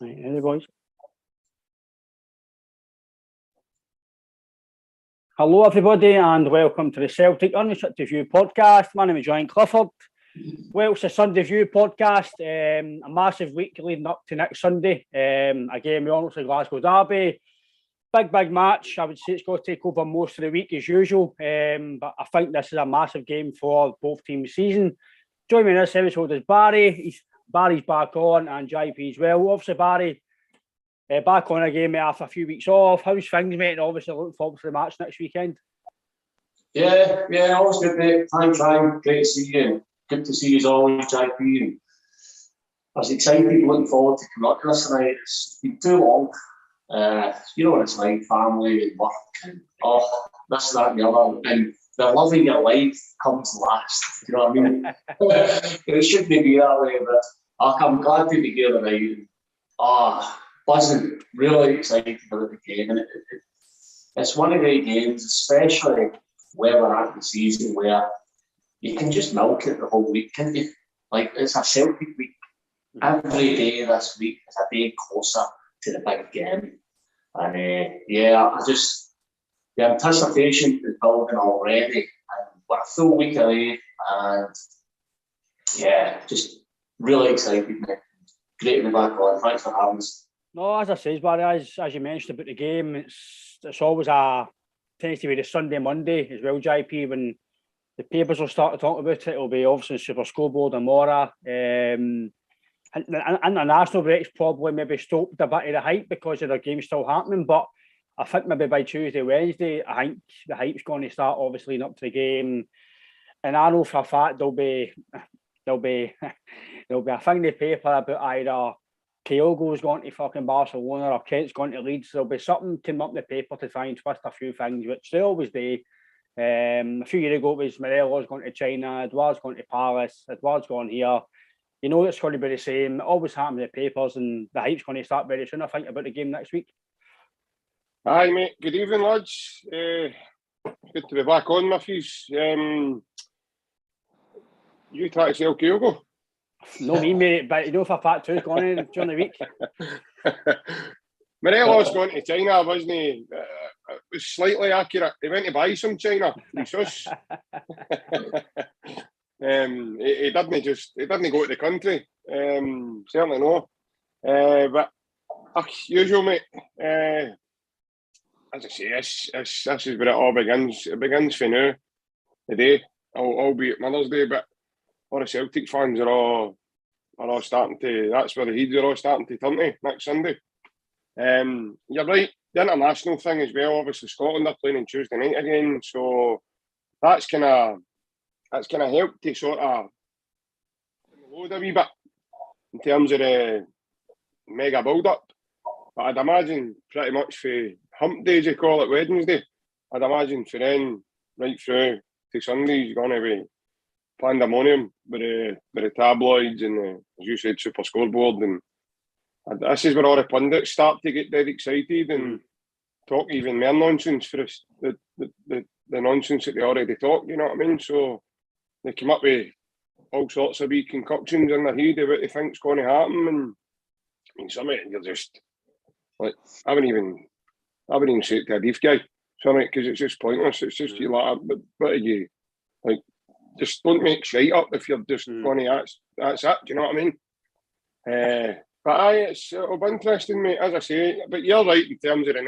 Right, any boys? Hello, everybody, and welcome to the Celtic Unrestricted View podcast. My name is Ryan Clifford. Well, it's a Sunday View podcast. A massive week leading up to next Sunday. Again, we all know it's a Glasgow derby. Big match. I would say it's going to take over most of the week as usual. But I think this is a massive game for both teams' season. Joining me in this episode is Barry. Barry's back on, and JP as well. Obviously, Barry, back on again, mate, after a few weeks off. How's things, mate? And obviously looking forward to the match next weekend. Yeah, always good, mate. Thanks, Ryan. Great to see you. Good to see you as always, JP. And I was excited, looking forward to coming up to this tonight. It's been too long. You know what it's like, family and work and this, that and the other. And the love of your life comes last. You know what I mean? It shouldn't be that way, but I'm glad to be here tonight. Buzzing, really excited about the game. And it's one of the games, especially where we're at the season, where you can just milk it the whole week, can't you? Like, it's a Celtic week. Every day this week is a day closer to the big game. And the anticipation is building already. And we're a full week away. And just really excited, mate. Great to be back on. Thanks for having us. No, as I say, Barry, as you mentioned about the game, it's always tends to be the Sunday, Monday as well, JP, when the papers will start to talk about it. It'll be obviously Super Scoreboard and Mora. And international breaks probably maybe stopped a bit of the hype because of the game still happening, but I think maybe by Tuesday, Wednesday, I think the hype's going to start obviously leading up to the game. And I know for a fact there'll be a thing in the paper about either Kyogo's going to fucking Barcelona or Kent's going to Leeds. There'll be something came up in the paper to try and twist a few things, which they always do. A few years ago it was Morelos going to China, Edouard's going to Paris, Edouard's going here. You know it's going to be the same. It always happens in the papers, and the hype's going to start very soon, I think, about the game next week. Hi, mate. Good evening, lads. Good to be back on, Matthews. You try to sell Kyogo? No, me, mate, but you know for a fact two's going in during the week. Morelos going to China, wasn't he? It was slightly accurate. He went to buy some China. He didn't go to the country. Certainly no. But usual, mate. As I say, this is where it all begins. It begins for now, today, albeit Mother's Day, but all the Celtic fans are all starting to. That's where the heads are all starting to turn to next Sunday. You're right. The international thing as well. Obviously, Scotland are playing on Tuesday night again, so that's kind of helped to sort of load a wee bit in terms of the mega build-up. But I'd imagine pretty much for hump days, you call it Wednesday, I'd imagine for then right through to Sunday is going to be pandemonium with the tabloids and as you said, Super Scoreboard, and this is where all the pundits start to get dead excited and talk even more nonsense for the nonsense that they already talk, you know what I mean? So they come up with all sorts of wee concoctions in their head of what they think's going to happen, and I mean, some of it you're just like, I wouldn't even say it to a deaf guy, sorry, because it's just pointless. It's just you like, what are you like? Just don't make shite up if you're just going to. That's it. Do you know what I mean? But it'll be interesting, mate. As I say, but you're right in terms of the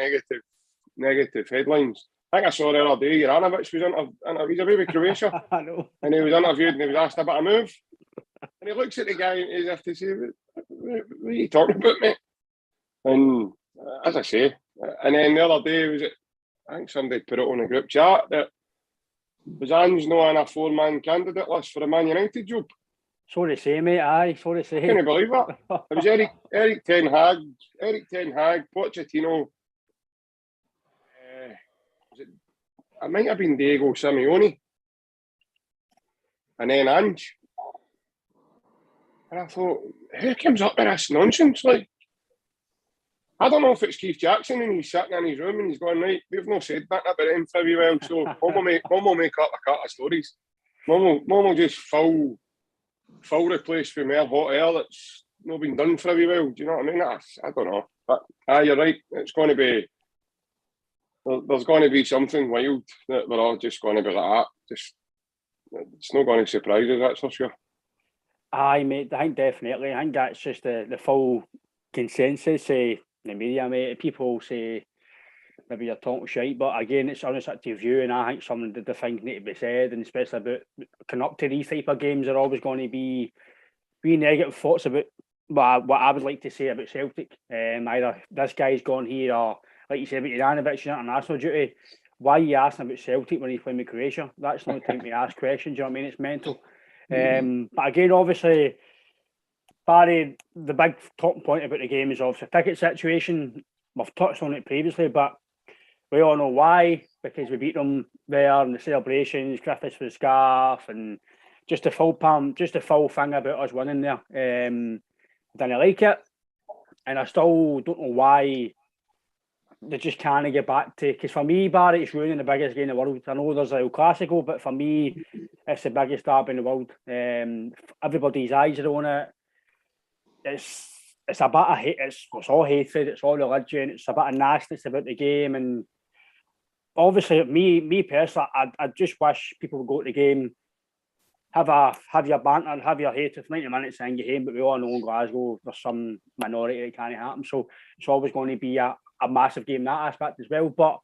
negative headlines. I think I saw the other day Juranovic was interviewed with Croatia. I know. And he was interviewed and he was asked about a move. And he looks at the guy as if to say, what are you talking about, mate? And as I say, and then the other day I think somebody put it on a group chat that was Ange not on a 4-man candidate list for the Man United job. Sorry to say, mate. Aye, sorry to say. Can you believe that? It was Eric Ten Hag, Pochettino. It might have been Diego Simeone. And then Ange. And I thought, who comes up with this nonsense? Like, I don't know if it's Keith Jackson and he's sitting in his room and he's going, right, we've not said that about him very well, so Mum will make up a cut of stories. Mum will just fill the place with more hot air not been done for a wee while. Do you know what I mean? I don't know. But you're right. It's going to be, there's going to be something wild that we're all just going to be like that. Just, it's not going to surprise us, that's for sure. Aye, mate, I think definitely. I think that's just the full consensus in the media, mate. People say maybe you're talking shite, but again, it's honest to view, and I think some of the things need to be said, and especially about coming up to these type of games are always going to be negative thoughts about what I would like to say about Celtic. Either this guy's gone here, or like you said about Ivanovic on international duty. Why are you asking about Celtic when he's playing with Croatia? That's not the time to ask questions. You know what I mean? It's mental. But again, obviously, Barry, the big talking point about the game is obviously the ticket situation. We've touched on it previously, but we all know why, because we beat them there and the celebrations, Griffiths with the scarf, and just the full thing about us winning there. Didn't like it, and I still don't know why they just can't get back to. Because for me, Barry, it's ruining the biggest game in the world. I know there's El Clasico, but for me, it's the biggest derby in the world. Everybody's eyes are on it. It's a bit of hate. It's all hatred. It's all religion. It's a bit of nastiness about the game, and obviously, me personally, I just wish people would go to the game, have your banter, have your hatred for 90 minutes, and get home. But we all know in Glasgow there's some minority that can't happen, so it's always going to be a massive game in that aspect as well. But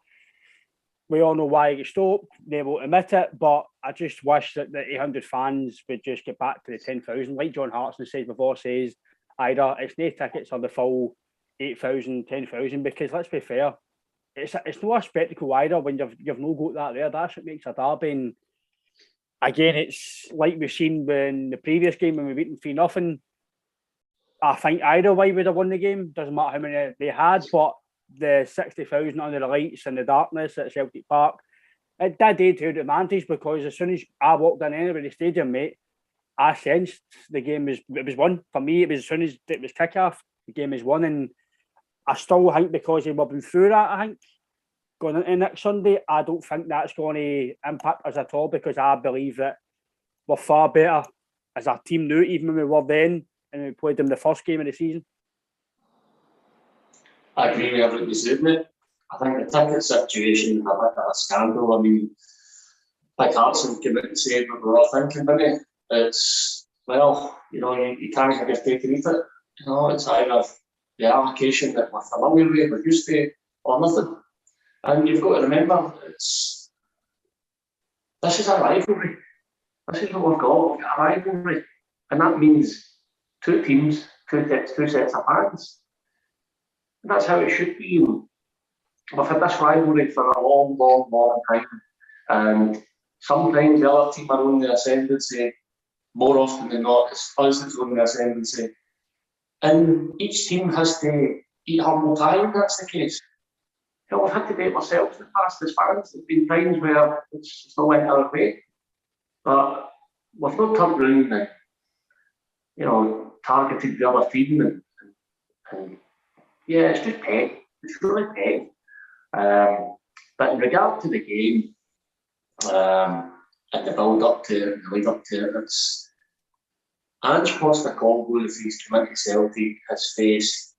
we all know why it gets stopped. They won't admit it, but I just wish that the 800 fans would just get back to the 10,000, like John Hartson says before. Says either it's no tickets or the full 8,000, 10,000. Because let's be fair, it's not a spectacle either when you've no got that there. That's what makes a derby. And again, it's like we've seen when the previous game when we beat them 3-0. I think either way would have won the game. Doesn't matter how many they had, but the 60,000 under the lights and the darkness at Celtic Park, it did to the advantage, because as soon as I walked in anyway the stadium, mate, I sensed the game was won. For me, it was as soon as it was kick-off, the game is won. And I still think because we've been through that, I think, going into next Sunday, I don't think that's going to impact us at all, because I believe that we're far better as a team now, even when we were then and we played them the first game of the season. I agree with everything you said, mate. I think the ticket situation is a bit of a scandal. I mean, like Hartson came out and said what we're all thinking, didn't he? It's, well, you can't have your cake and eat it. It's either the allocation that we're familiar with, we're used to, or nothing. And you've got to remember, this is a rivalry. This is what we've got. We've got a rivalry. And that means two teams, two sets of fans. And that's how it should be. We've had this rivalry for a long, long, long time. And sometimes the other team are on the ascendancy. More often than not, it's us that's on the ascendancy. And each team has to eat humble pie if that's the case. We've had to do it ourselves in the past as fans. There's been times where it's not went our way. But we've not turned around and, targeted the other team. And yeah, it's just petty. It's really petty. But in regard to the game, and the build-up to it, the lead-up to it, it's Ange Postecoglou, if he's come into Celtic, has faced,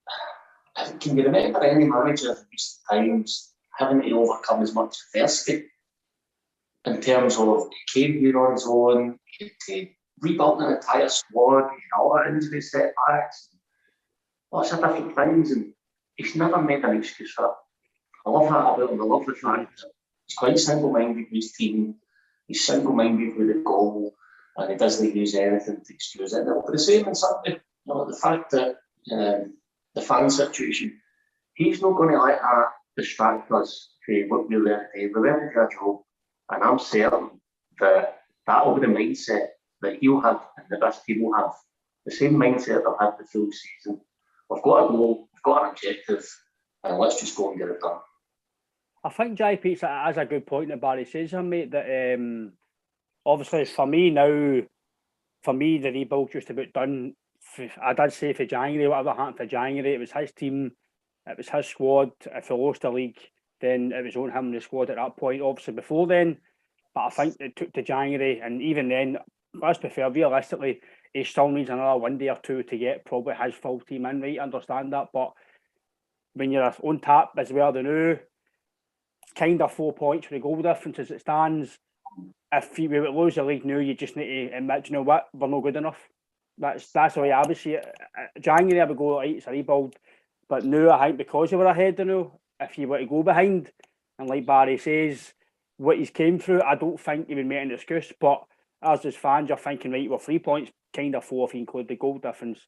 can you remember any manager in recent times having to overcome as much adversity in terms of he came here on his own, he had to rebuild an entire squad, he had all that injury setbacks, lots of different things, and he's never made an excuse for it. I love that about him. I love the fact that he's quite single-minded with his team, he's single-minded with the goal, and he doesn't use anything to excuse it. And it'll be the same on Sunday. The fact that the fan situation, he's not going to let that distract us from what we're there to do. We're there to do a job, and I'm certain that will be the mindset that he'll have and that this team will have. The same mindset they've had the full season. We've got a goal, we've got an objective, and let's just go and get it done. I think JP has a good point that Barry says, mate, that obviously for me, the rebuild just about done. I did say for January, whatever happened for January, it was his team, it was his squad. If he lost the league, then it was on him and the squad at that point, obviously before then. But I think it took to January, and even then, let's be fair, realistically, he still needs another 1 day or two to get probably his full team in, right? I understand that, but when you're on tap as well, the new kind of 4 points for the goal difference as it stands. If we would lose the league now, you just need to admit, you know what, we're not good enough. That's the way I would see it. January I would go, right, it's a rebuild, but now I think because you were ahead, if you were to go behind, and like Barry says, what he's came through, I don't think he would make an excuse. But as just fans, you're thinking, right, well, 3 points, kind of 4 if you include the goal difference.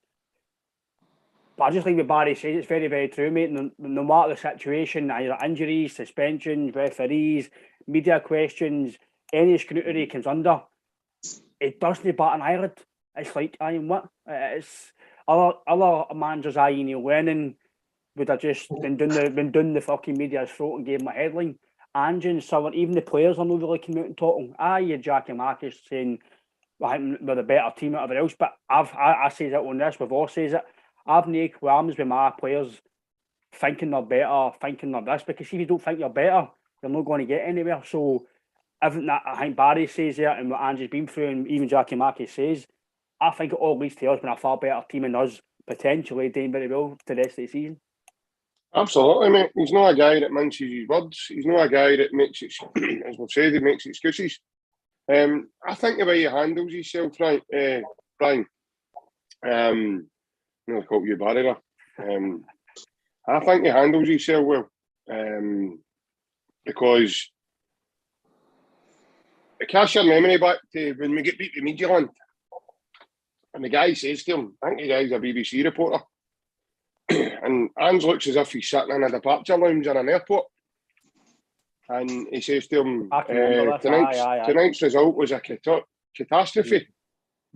But I just think what Barry says, it's very, very true, mate. No matter the situation, either injuries, suspensions, referees, media questions, any scrutiny comes under, it doesn't bat an eyelid. It's like, what? It's other managers, Neil Lennon, would have just been doing the fucking media's throat and gave him a headline. Ange, someone, even the players are not really coming out and talking. You're Jackie Marcus saying, I think we're the better team out of everyone else, but I say it on this, we've all says it. I've no qualms with my players thinking they're better, thinking they're this, because if you don't think you're better, you're not going to get anywhere. So everything that I think Barry says there and what Angie's been through and even Jackie Marcus says, I think it all leads to us being a far better team than us potentially doing very well to the rest of the season. Absolutely, mate. He's not a guy that minces his words. He's not a guy that makes it, as we've said, he makes excuses. I think the way he handles himself, right, Brian, I called you Barry there. I think he handles himself well, because it casts your memory back to when we get beat to Midtjylland, and the guy says to him, I think the guy's a BBC reporter, and Ange looks as if he's sitting in a departure lounge in an airport, and he says to him, tonight's result was a catastrophe.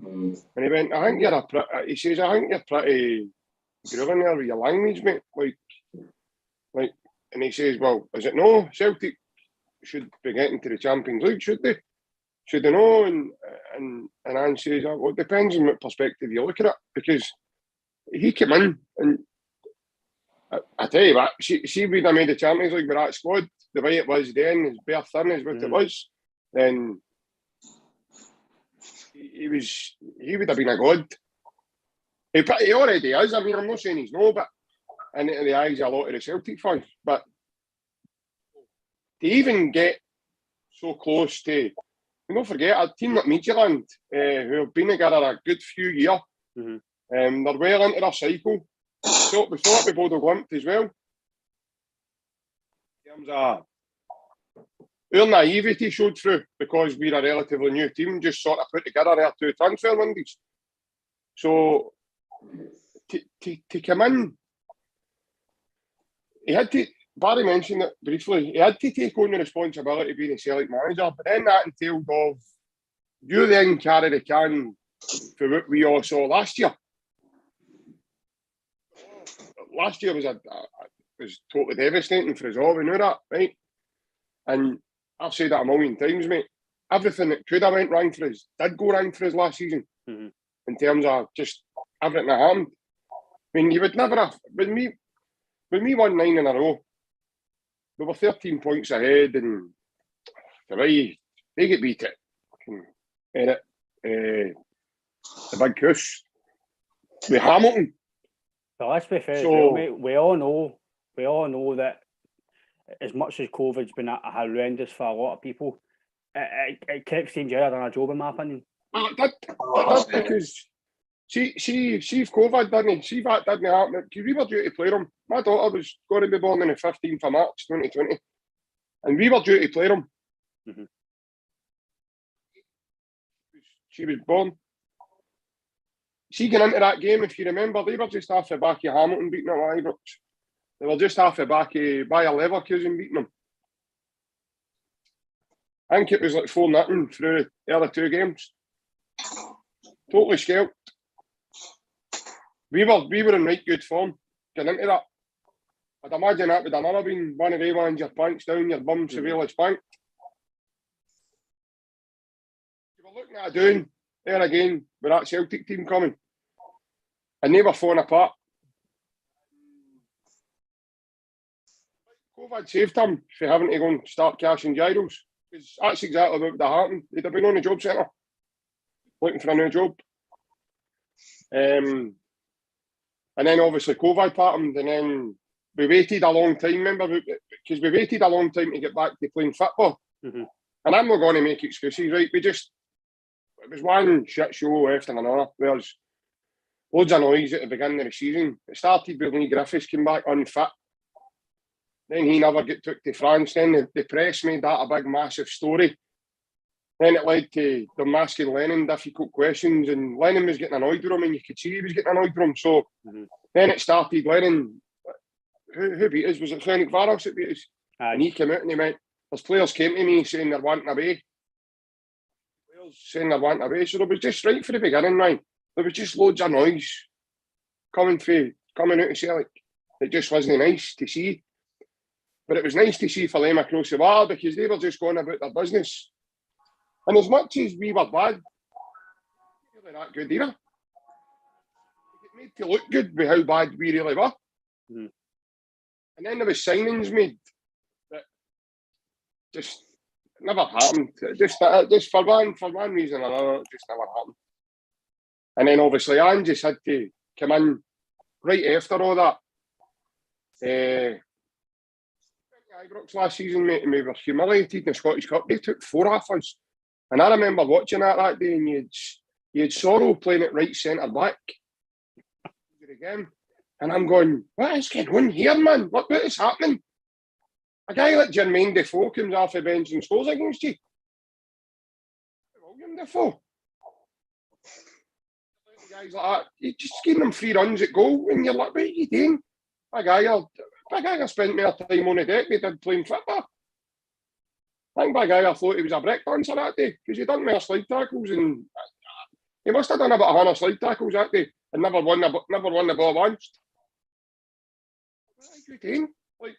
And he went, I think you're pretty grooving there with your language, mate. Like, and he says, well, is it no? Celtic should be getting to the Champions League, should they? Should they know? And Ange says, well, it depends on what perspective you look at it, because he came in and I tell you what, see we'd have made the Champions League with that squad, the way it was then, as bare thin as what it was, then he would have been a god. He already is. I mean, I'm not saying he's no, but in the eyes of a lot of the Celtic fans. But to even get so close to, don't forget, a team like Midtjylland, who have been together a good few years, they're well into their cycle. So we saw it with Bodo Glimt as well. In terms of our naivety showed through, because we're a relatively new team, just sort of put together our 2 transfer windows. So to come in, he had to, Barry mentioned it briefly, he had to take on the responsibility of being a Celtic manager, but then that entailed of, you then carry the can for what we all saw last year. Last year was totally devastating for us all, we knew that, right? And I've said that a million times, mate. Everything that could have went wrong for us did go wrong for us last season, in terms of just everything that happened. I mean, you would never have, when we won 9 in a row, we were 13 points ahead, and the way they get beat it, the big push with Hamilton. Well, let's be fair, so, mate, we all know that as much as COVID's been horrendous for a lot of people, it kept St. Gerrard on a job, in my opinion. That's because see if COVID didn't, see if that didn't happen, because we were due to play them. My daughter was going to be born on the 15th of March 2020, and we were due to play them. She was born. She got into that game, if you remember, they were just half the back of Hamilton beating them at Ibrox. They were just half the back of Bayer Leverkusen beating them. I think it was like 4-0 through the other 2 games. Totally scalped. We were in right good form getting into that. I'd imagine that would have never been one of the ones, your pants down, your bum severely spanked. You were looking at it doing there again with that Celtic team coming, and they were falling apart. COVID saved him for having to go and start cashing gyros, because that's exactly what would have happened. He'd have been on the job centre looking for a new job. And then obviously COVID happened, and then we waited a long time, remember? Because we waited a long time to get back to playing football. Mm-hmm. And I'm not going to make excuses, right? It was one shit show after another. There's loads of noise at the beginning of the season. It started with Lee Griffiths came back unfit. Then he never got took to France. Then the press made that a big, massive story. Then it led to them asking Lennon difficult questions, and Lennon was getting annoyed with him, and you could see he was getting annoyed with him. So then it started Lennon. Who beat us? Was it Fenwick Varos that beat us? And he came out and he went, there's players came to me saying they're wanting away. So there was just right for the beginning, man. There was just loads of noise coming out of Celtic. It just wasn't nice to see. But it was nice to see for them across the bar because they were just going about their business. And as much as we were bad, we weren't really that good either. It made to look good with how bad we really were. Mm. And then there was signings made that just never happened. Just for one reason or another, it just never happened. And then obviously Anne just had to come in right after all that. Ibrox last season, mate, and we were humiliated in the Scottish Cup. They took 4 off us. And I remember watching that day, and you had Sorrow playing at right centre back again. And I'm going, what is going on here, man? What is happening? A guy like Jermaine Defoe comes off the bench and scores against you. William Defoe. Guys like that, you just give them 3 runs at goal, and you're like, what are you doing? A guy I spent more time on the deck than did playing football. I think by guy I thought he was a break dancer that day because he done more slide tackles, and he must have done about 100 slide tackles that day and never won the ball once. What are you doing? Like,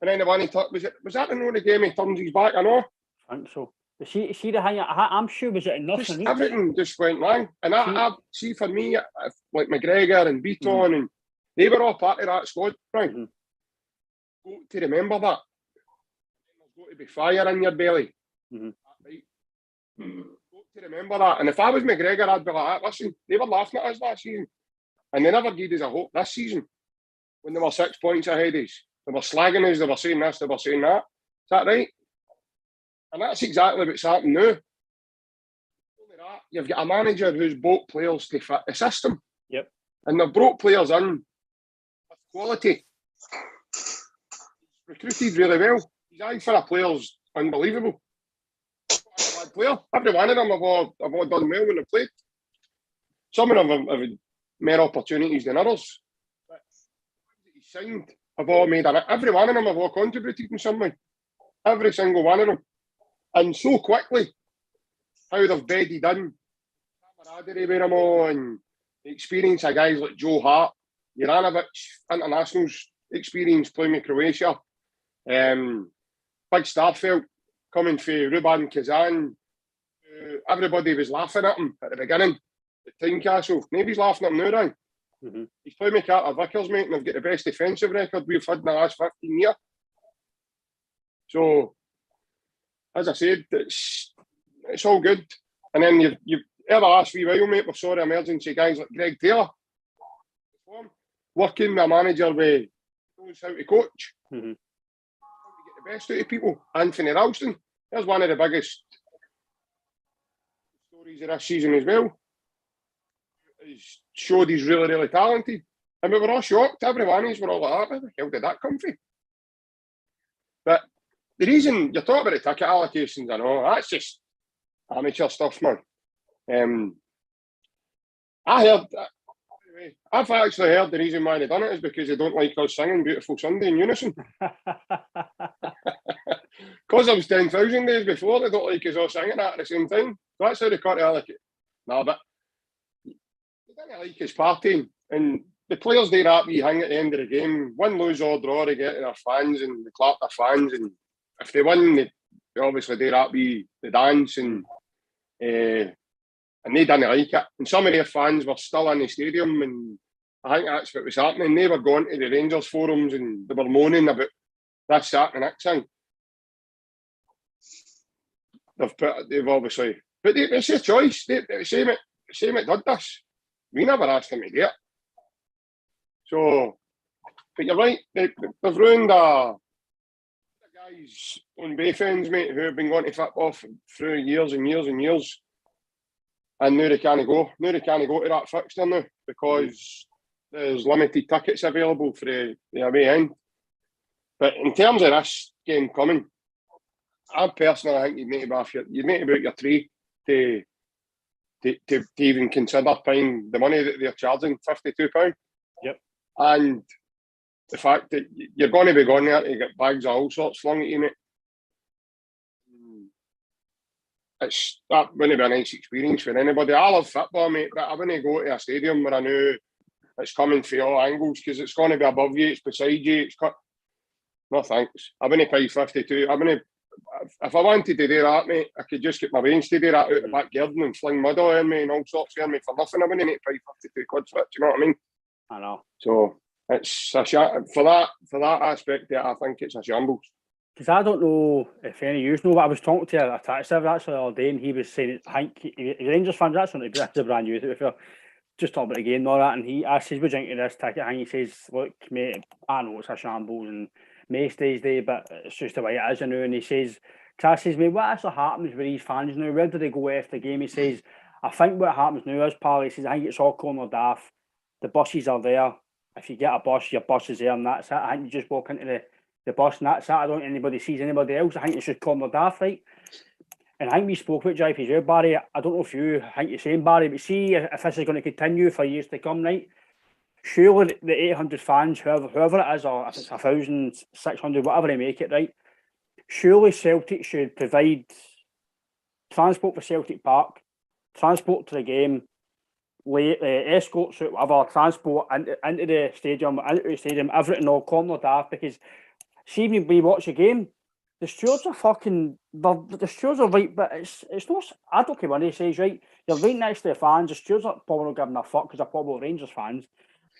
and then the one he took was that the game he turns his back? I know. I think so. See the hang. I'm sure was it enough? Just, everything just went wrong, and I see for me, like McGregor and Beaton, and they were all part of that squad, right? Got to remember that. There's got to be fire in your belly. Right? Got to remember that. And if I was McGregor, I'd be like, listen, they were laughing at us last season, and they never gave us a hope this season when they were 6 points ahead of us. They were slagging us. They were saying this. They were saying that. Is that right? And that's exactly what's happening now. Only that, you've got a manager who's brought players to fit the system. Yep. And they've brought players in with quality. Recruited really well. His eye for a player's unbelievable. A bad player. Every one of them have all done well when they played. Some of them have had more opportunities than others. But he's signed have all made every one of them have all contributed in some way. Every single one of them. And so quickly, how they've bedded in camaraderie with them all, and the experience of guys like Joe Hart, Juranovic, internationals experience playing with Croatia, Big Starfelt coming for Ruban Kazan. Everybody was laughing at him at the beginning at Tynecastle. Nobody's laughing at him now, right? He's playing with Carter Vickers, mate, and they've got the best defensive record we've had in the last 15 years. So, as I said, it's all good. And then you've ever asked wee while, mate, with sorry emergency guys like Greg Taylor, working with a manager with knows how to coach, how to get the best out of people. Anthony Ralston, there's one of the biggest stories of this season as well. He's showed he's really, really talented. And we were all shocked. Every one of us were all like, where the hell did that come from? But the reason you're talking about the ticket allocations, I know, that's just amateur stuff, man. I've actually heard the reason why they done it is because they don't like us singing Beautiful Sunday in unison. Because it was 10,000 days before, they don't like us all singing that at the same time. So that's how they cut to allocate. No, but they didn't like us partying. And the players do that wee hang at the end of the game. Win, lose or draw, they get to their fans and they clap their fans. And if they win, they obviously do that wee the dance and they didn't like it. And some of their fans were still in the stadium, and I think that's what was happening. They were going to the Rangers forums and they were moaning about this, that, and that thing. They've obviously, but it's their choice. Same it did this. we never asked them to do it. So, but you're right, they've ruined the guys on both ends, mate, who have been going to football through years and years and years. And now they can't go. Now they can't go to that fixture now because there's limited tickets available for the away end. But in terms of this game coming, I personally think you'd need to be about your tree to even consider paying the money that they're charging, £52. Yep. And the fact that you're going to be going there to get bags of all sorts flung at you, mate. That wouldn't be a nice experience for anybody. I love football, mate, but I wouldn't go to a stadium where I know it's coming from all angles because it's going to be above you, it's beside you. No thanks. I wouldn't pay 52. If I wanted to do that, mate, I could just get my veins to do that out the back garden and fling mud on me and all sorts of me for nothing. I wouldn't need to pay 52 quid for it. Do you know what I mean? I know. So it's for that aspect, I think it's a shambles. Because I don't know if any of you know, but I was talking to a taxi driver actually the other day, and he was saying, I think he's a Rangers fan, that's a brand new, to be fair. Just talking about the game and all that, and he asked, "Would you think this ticket?" And he says, "Look, mate, I know it's a shambles and most days day, but it's just the way it is, you know." And he says, "I says, mate, what actually happens with these fans now? Where do they go after the game?" He says, "I think what happens now is, pal," he says, "I think it's all cornered off. The buses are there. If you get a bus, your bus is there, and that's it. I think you just walk into the bus, and that's it. I don't think anybody sees anybody else. I think it's just cornered off, right?" And I think we spoke about JP as well, Barry. I don't know if you think the same, Barry, but see if this is going to continue for years to come, right? Surely the 800 fans, whoever it is, or if it's 1,600, whatever they make it, right? Surely Celtic should provide transport for Celtic Park, transport to the game, escorts, whatever, transport into the stadium, everything all cornered off, because see when we watch a game, the stewards are fucking. The stewards are right, but it's not. I don't care what he says, right? You're right next to the fans. The stewards are probably not giving a fuck because they're probably Rangers fans.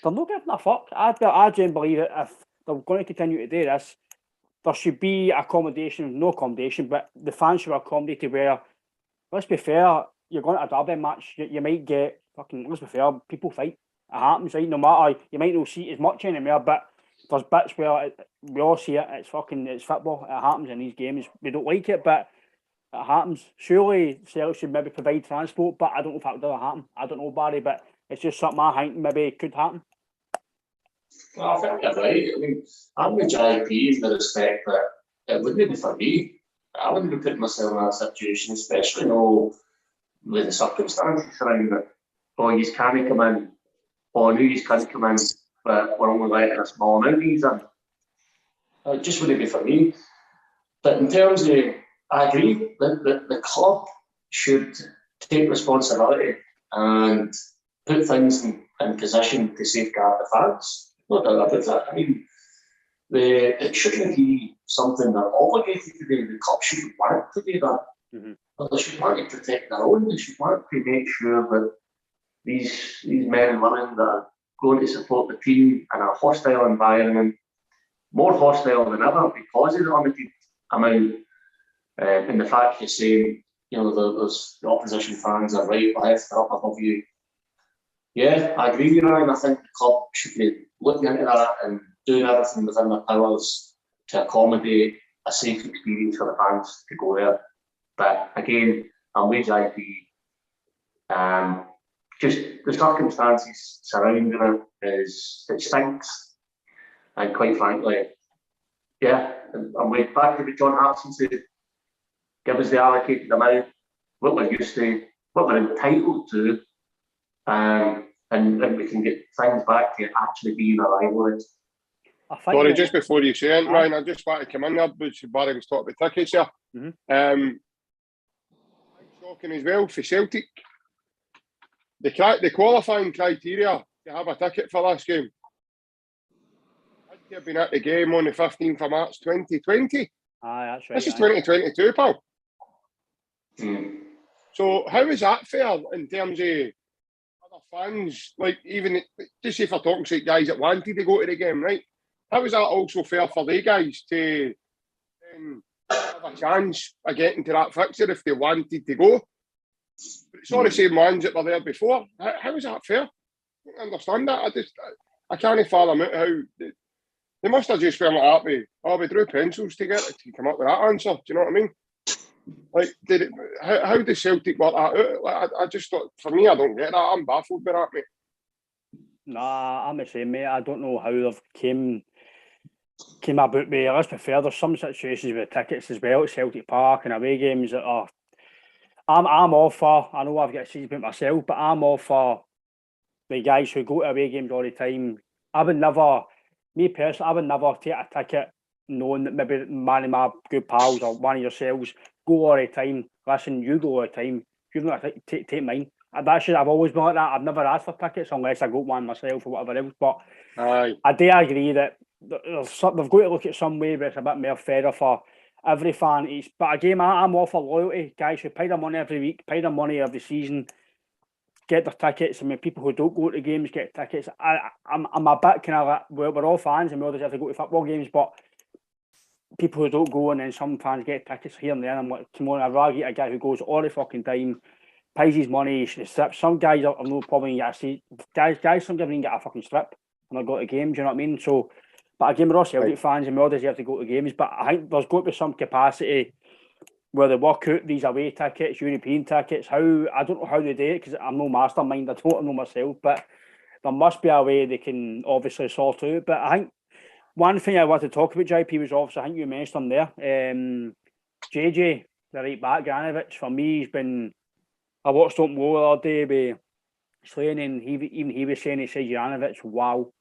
They're not giving a fuck. I genuinely believe that if they're going to continue to do this, there should be no accommodation, but the fans should be accommodated where, let's be fair, you're going to a derby match, you might get fucking, let's be fair, people fight. It happens, right? No matter, you might not see it as much anymore, but there's bits where we all see it. It's football. It happens in these games. We don't like it, but it happens. Surely Celtic should maybe provide transport, but I don't know if that would ever happen. I don't know, Barry, but it's just something I think maybe could happen. Well, I think you're right. I mean, I'm with JP in the respect that it wouldn't be for me. I wouldn't be putting myself in that situation, especially with the circumstances around it. Oh, you can't come in. Oh, I knew you can't come in, but we're only letting a small amount of these in. It just wouldn't be for me. But in terms of, I agree that the club should take responsibility and put things in position to safeguard the fans. No doubt about that. I mean, it shouldn't be something they're obligated to do. The club should want to do that. Mm-hmm. But they should want to protect their own. They should want to make sure that these men and women that are going to support the team in a hostile environment, more hostile than ever because of the limited amount, and the fact you're saying, there's the opposition fans are right, left, up above you. Yeah, I agree with you, Ryan. I think the club should be looking into that and doing everything within their powers to accommodate a safe experience for the fans to go there. But again, I'm with IP. Just the circumstances surrounding it stinks. And quite frankly, yeah, I'm way back to what John Hartson said. Give us the allocated amount, what we're used to, what we're entitled to, and we can get things back to actually being a rivalry. Sorry, just before you say it, Ryan, I just want to come in there, but Barry was talking about tickets here. Mm-hmm. Shocking as well for Celtic. The qualifying criteria to have a ticket for this game had to have been at the game on the 15th of March 2020. Aye, that's right. This is 2022, pal. Mm. So how is that fair in terms of other fans? Like, even just if we're talking to guys that wanted to go to the game, right? How is that also fair for they guys to have a chance of getting to that fixture if they wanted to go? But it's all the same ones that were there before. How is that fair? understand that. I can't fathom out how they must have just been like that. We drew pencils to come up with that answer. Do you know what I mean? Like, how did Celtic work that out? Like, I just thought, for me, I don't get that. I'm baffled by that, mate. Nah, I'm the same, mate. I don't know how they've came about with. Let's be fair, there's some situations with tickets as well at Celtic Park and away games that are. I'm all for. I know I've got a season about myself, but I'm all for the guys who go to away games all the time. Me personally, I would never take a ticket knowing that maybe one of my good pals or one of yourselves go all the time. Listen, you go all the time. You've not take mine. I've always been like that. I've never asked for tickets unless I got one myself or whatever else. But I do agree that they've got to look at some way where it's a bit more fairer for every fan. But again, I'm all for loyalty. Guys who pay their money every week, pay their money every season, get their tickets. I mean, people who don't go to games get tickets. I'm a bit kind of like, well, we're all fans and we all deserve to go to football games, but people who don't go and then some fans get tickets here and there. And I'm like, come on, I'd rather get a guy who goes all the fucking time, pays his money, strips. Some guys are no problem. You see, guys, some even get a fucking strip and they go to games. You know what I mean? So, but again, we're all Celtic fans and we all deserve to go to games. But I think there's got to be some capacity where they work out these away tickets, European tickets. I don't know how they do it because I'm no mastermind. I don't know myself, but there must be a way they can obviously sort out. But I think one thing I wanted to talk about, JP, was obviously, I think you mentioned him there. JJ, the right back, Granovic, for me, he's been. I watched Open Goal the other day with Slane, and he was saying, he said, Juranovic, wow.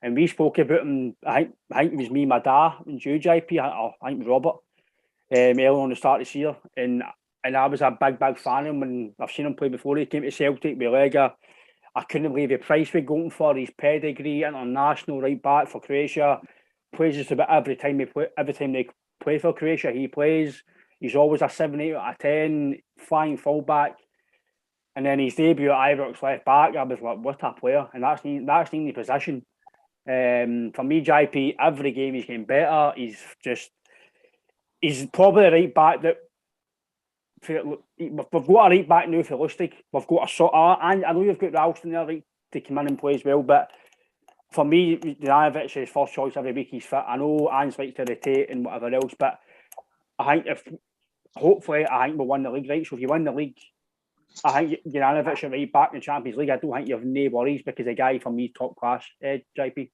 And we spoke about him, I think it was me, my dad, and you, JP, I think it was Robert, early on the start of this year. And I was a big fan of him when I've seen him play before he came to Celtic with Lega. I couldn't believe the price we're going for, his pedigree, international right back for Croatia. Plays just about every time they play for Croatia, he plays. He's always a 7, 8 out of 10, flying fullback. And then his debut at Ibrox left back, I was like, what a player. And that's in the position. For me, JP, every game he's getting better. He's probably a right back that we've got a right back now for Lustig. We've got a sort of, and I know you've got Ralston there right to come in and play as well, but for me, Juranovic is his first choice every week he's fit. I know Ange likes to rotate and whatever else, but I think hopefully we'll win the league, right? So if you win the league, I think Juranovic is right back in the Champions League. I don't think you have no worries because the guy for me top class, JP.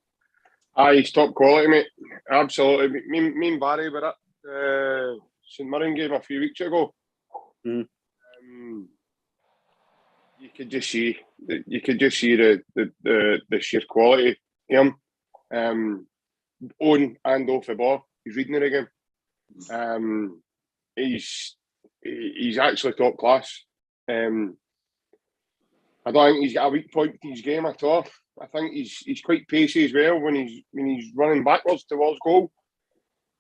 He's top quality, mate. Absolutely. Me and Barry were at St Mirren game a few weeks ago. You could just see the sheer quality of him, on and off the ball. He's reading it again. He's actually top class. I don't think he's got a weak point to his game at all. I think he's quite pacey as well when he's running backwards towards goal.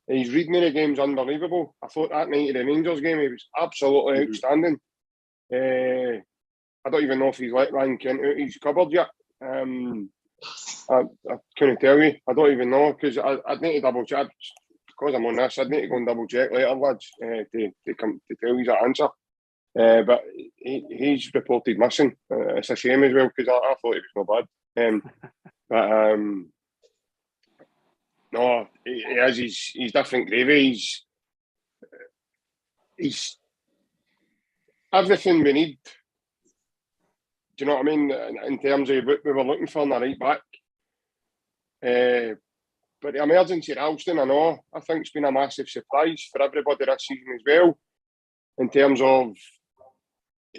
His reading of the game's unbelievable. I thought that night of the Rangers game he was absolutely outstanding. I don't even know if he's let Ryan Kent out his cupboard yet. I couldn't tell you. I don't even know because I'd need to double check. Because I'm on this, I'd need to go and double check later, lads, to tell you that answer. But he's reported missing. It's a shame as well because I thought he was no bad. But no, he is. He's different gravy. He's everything we need. Do you know what I mean? In terms of what we were looking for in the right back. But the emergence of Ralston, I think it's been a massive surprise for everybody this season as well. In terms of,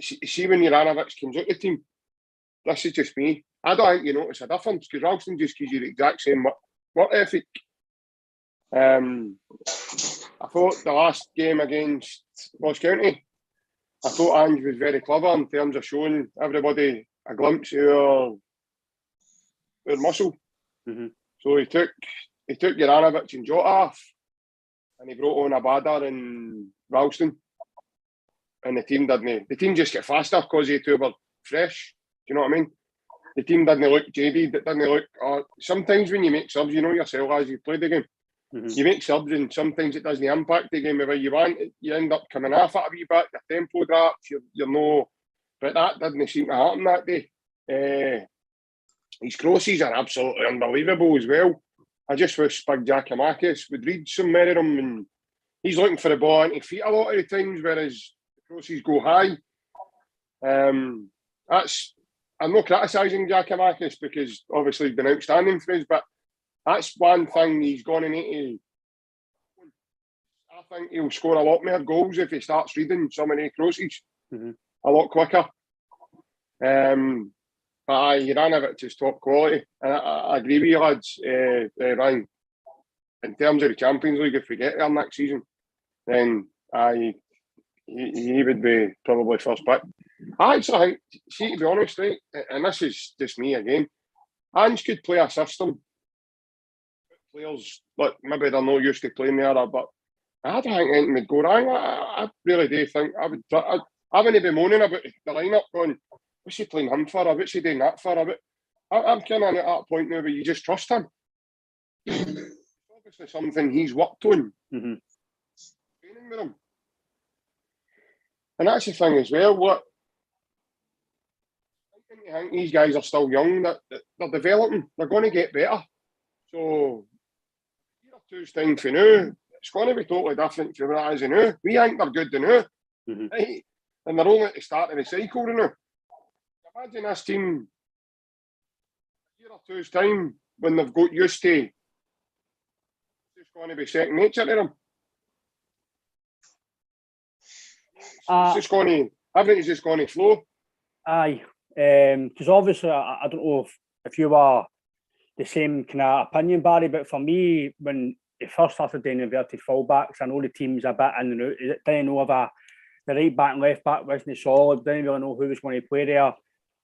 see when Juranovic comes out the team, this is just me. I don't think you notice a difference because Ralston just gives you the exact same work ethic. I thought the last game against Ross County, I thought Ange was very clever in terms of showing everybody a glimpse of their muscle. Mm-hmm. So he took Juranovic and Jota off, and he brought on Abada and Ralston, and the team just get faster because they two were fresh. Do you know what I mean? The team didn't look jaded. It didn't look. Sometimes when you make subs, you know yourself as you play the game. Mm-hmm. You make subs and sometimes it doesn't impact the game the way you want. You end up coming off it a wee bit, the tempo drops, you're no... But that didn't seem to happen that day. his crosses are absolutely unbelievable as well. I just wish Big Giacomakis would read some more of them, and he's looking for the ball into feet a lot of the times, whereas the crosses go high. I'm not criticising Giacomakis because obviously he's been outstanding for us, but that's one thing he's going to need to. I think he'll score a lot more goals if he starts reading some of the crosses a lot quicker. But he ran a bit to top quality, and I agree with you, lads. Ryan, in terms of the Champions League, if we get there next season, then he would be probably first pick. I actually think, see, to be honest, right, and this is just me again, Ange could play a system. Players, like, maybe they're not used to playing there, but I don't think anything would go wrong. I really do think I wouldn't be moaning about the lineup going, what's he playing him for? What's he doing that for? I'm kind of at that point now where you just trust him. It's obviously something he's worked on. Training with him. And that's the thing as well. I think these guys are still young, that they're developing, they're going to get better. So, year or two's time for now, it's going to be totally different from what it is now. We think they're good now, right? And they're only at the start of the cycle now. Imagine this team, a year or two's time, when they've got used to it, it's going to be second nature to them. It's just going to, everything's just going to flow. Aye. Because obviously, I don't know if you were the same kind of opinion, Barry, but for me, when they first started doing inverted fullbacks, I know the team's a bit in and out. Didn't know if the right back and left back wasn't solid, didn't really know who was going to play there.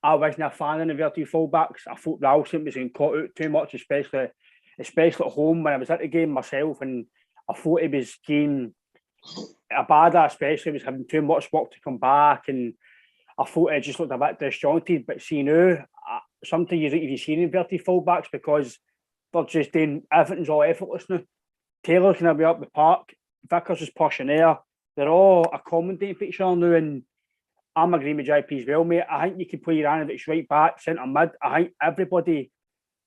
I wasn't a fan of inverted fullbacks. I thought Ralston was getting caught out too much, especially at home when I was at the game myself, and I thought he was getting Abada especially was having too much work to come back, and I thought it just looked a bit disjointed. But see now, sometimes you don't even see inverted fullbacks because they're just doing everything's all effortless now. Taylor can be up the park, Vickers is pushing there. They're all accommodating for each other now, and I'm agreeing with JP as well, mate. I think you can play Ivanovic right back, centre mid. I think everybody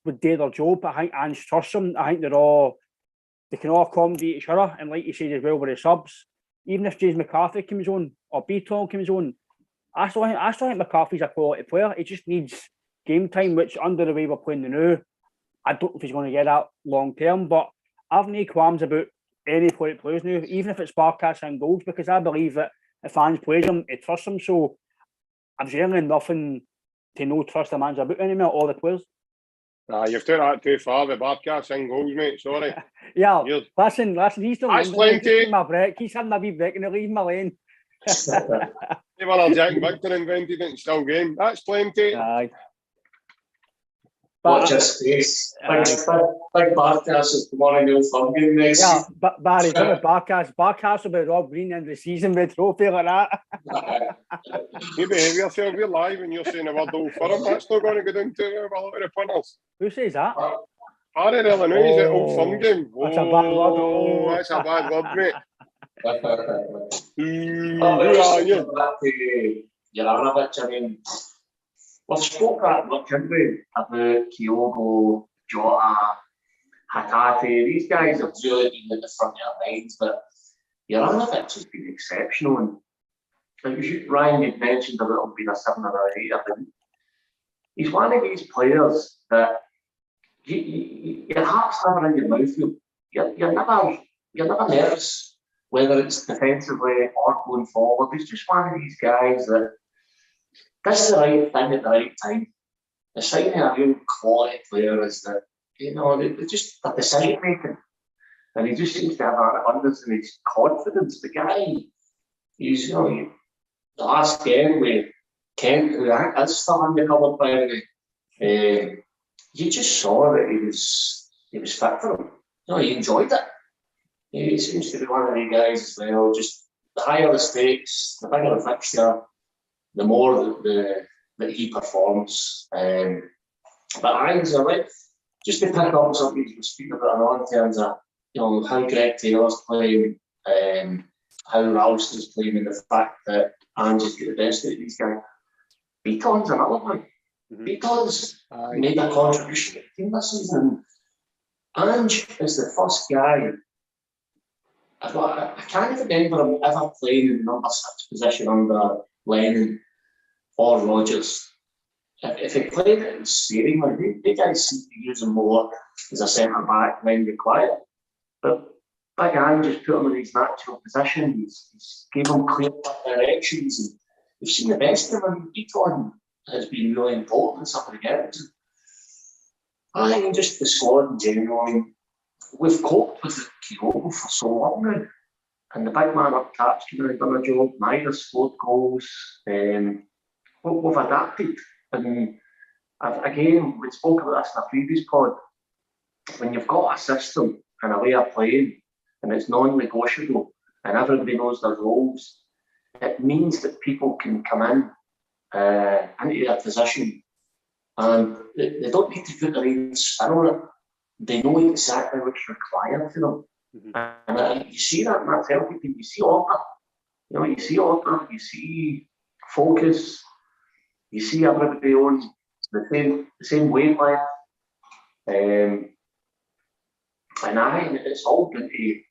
would do their job. I think Ange trusts them. I think they can all accommodate each other, and like you said as well with the subs, even if James McCarthy comes on or Beaton comes on, I still think McCarthy's a quality player. He just needs game time, which under the way we're playing now, I don't know if he's going to get that long term, but I've no qualms about any player that plays now, even if it's Barkas and goals, because I believe that if Ange plays him, he trusts him. So I've generally nothing to no trust the manager about anymore, all the players. You've taken that too far with Barkas and goals, mate. Sorry. Yeah, listen, he's still plenty. my break. He's having a wee break and he'll leave my lane. Well, Jack and Victor invented it and still game. That's plenty. Aye. Watch his space. Big Barkas is the one in the old game next. Yeah, but Barry, come with Barkas will be Rob Green in the season with a trophy like that. You behave yourself, you're live and you're saying a word Old Firm. That's not going to go down to a lot of the punters. Who says that? Barry Illinois is at Old Firm game. That's a bad word. That's a bad word, mate. Who are you? Juranovic, I mean, we've spoke that much, haven't we, about Kyogo, Jota, Hatate. These guys have really been at the front of our minds, but Juranovic has been exceptional. And like Ryan had mentioned about him being a 7 or an 8, I think. He's one of these players that your heart's never in your mouth. You're never nervous, whether it's defensively or going forward. He's just one of these guys that that's the right thing at the right time. The signing of a real quality player is that, they're decision making. And he just seems to have an abundance in his confidence. The guy, he's, the last game with Kent, who I think is still undercovered by the way, you just saw that he was fit for him. He enjoyed it. He seems to be one of the guys as well. Just the higher the stakes, the bigger the fixture, the more that he performs. But I think like, just to pick up something you were speaking about in terms of how Greg Taylor's playing, how Ralston's playing, and the fact that Ange's got the best out of these guys. Beaton's another one. because he made a contribution to the team this season. Ange is the first guy. I can't remember him ever playing in the number 6 position under Lennon or Rodgers. If he played it in Stadium, the guys seem to use him more as a centre back when required. But Big Ange just put him in his natural position. He's gave him clear directions. And we've seen the best of him. Beaton has been really important in some of the games. I think just the squad in general. I mean, we've coped with Kyogo for so long now. And the big man up top's coming and done a job. Neither scored goals. We've adapted. And again, we spoke about this in a previous pod. When you've got a system and a way of playing, and it's non-negotiable, and everybody knows their roles, it means that people can come in into their position, and they don't need to put their own spin on it. They know exactly what's required for them. And you see that in that Celtic team. You see order. You see order. You see focus. You see everybody on the same wavelength. And it's all been to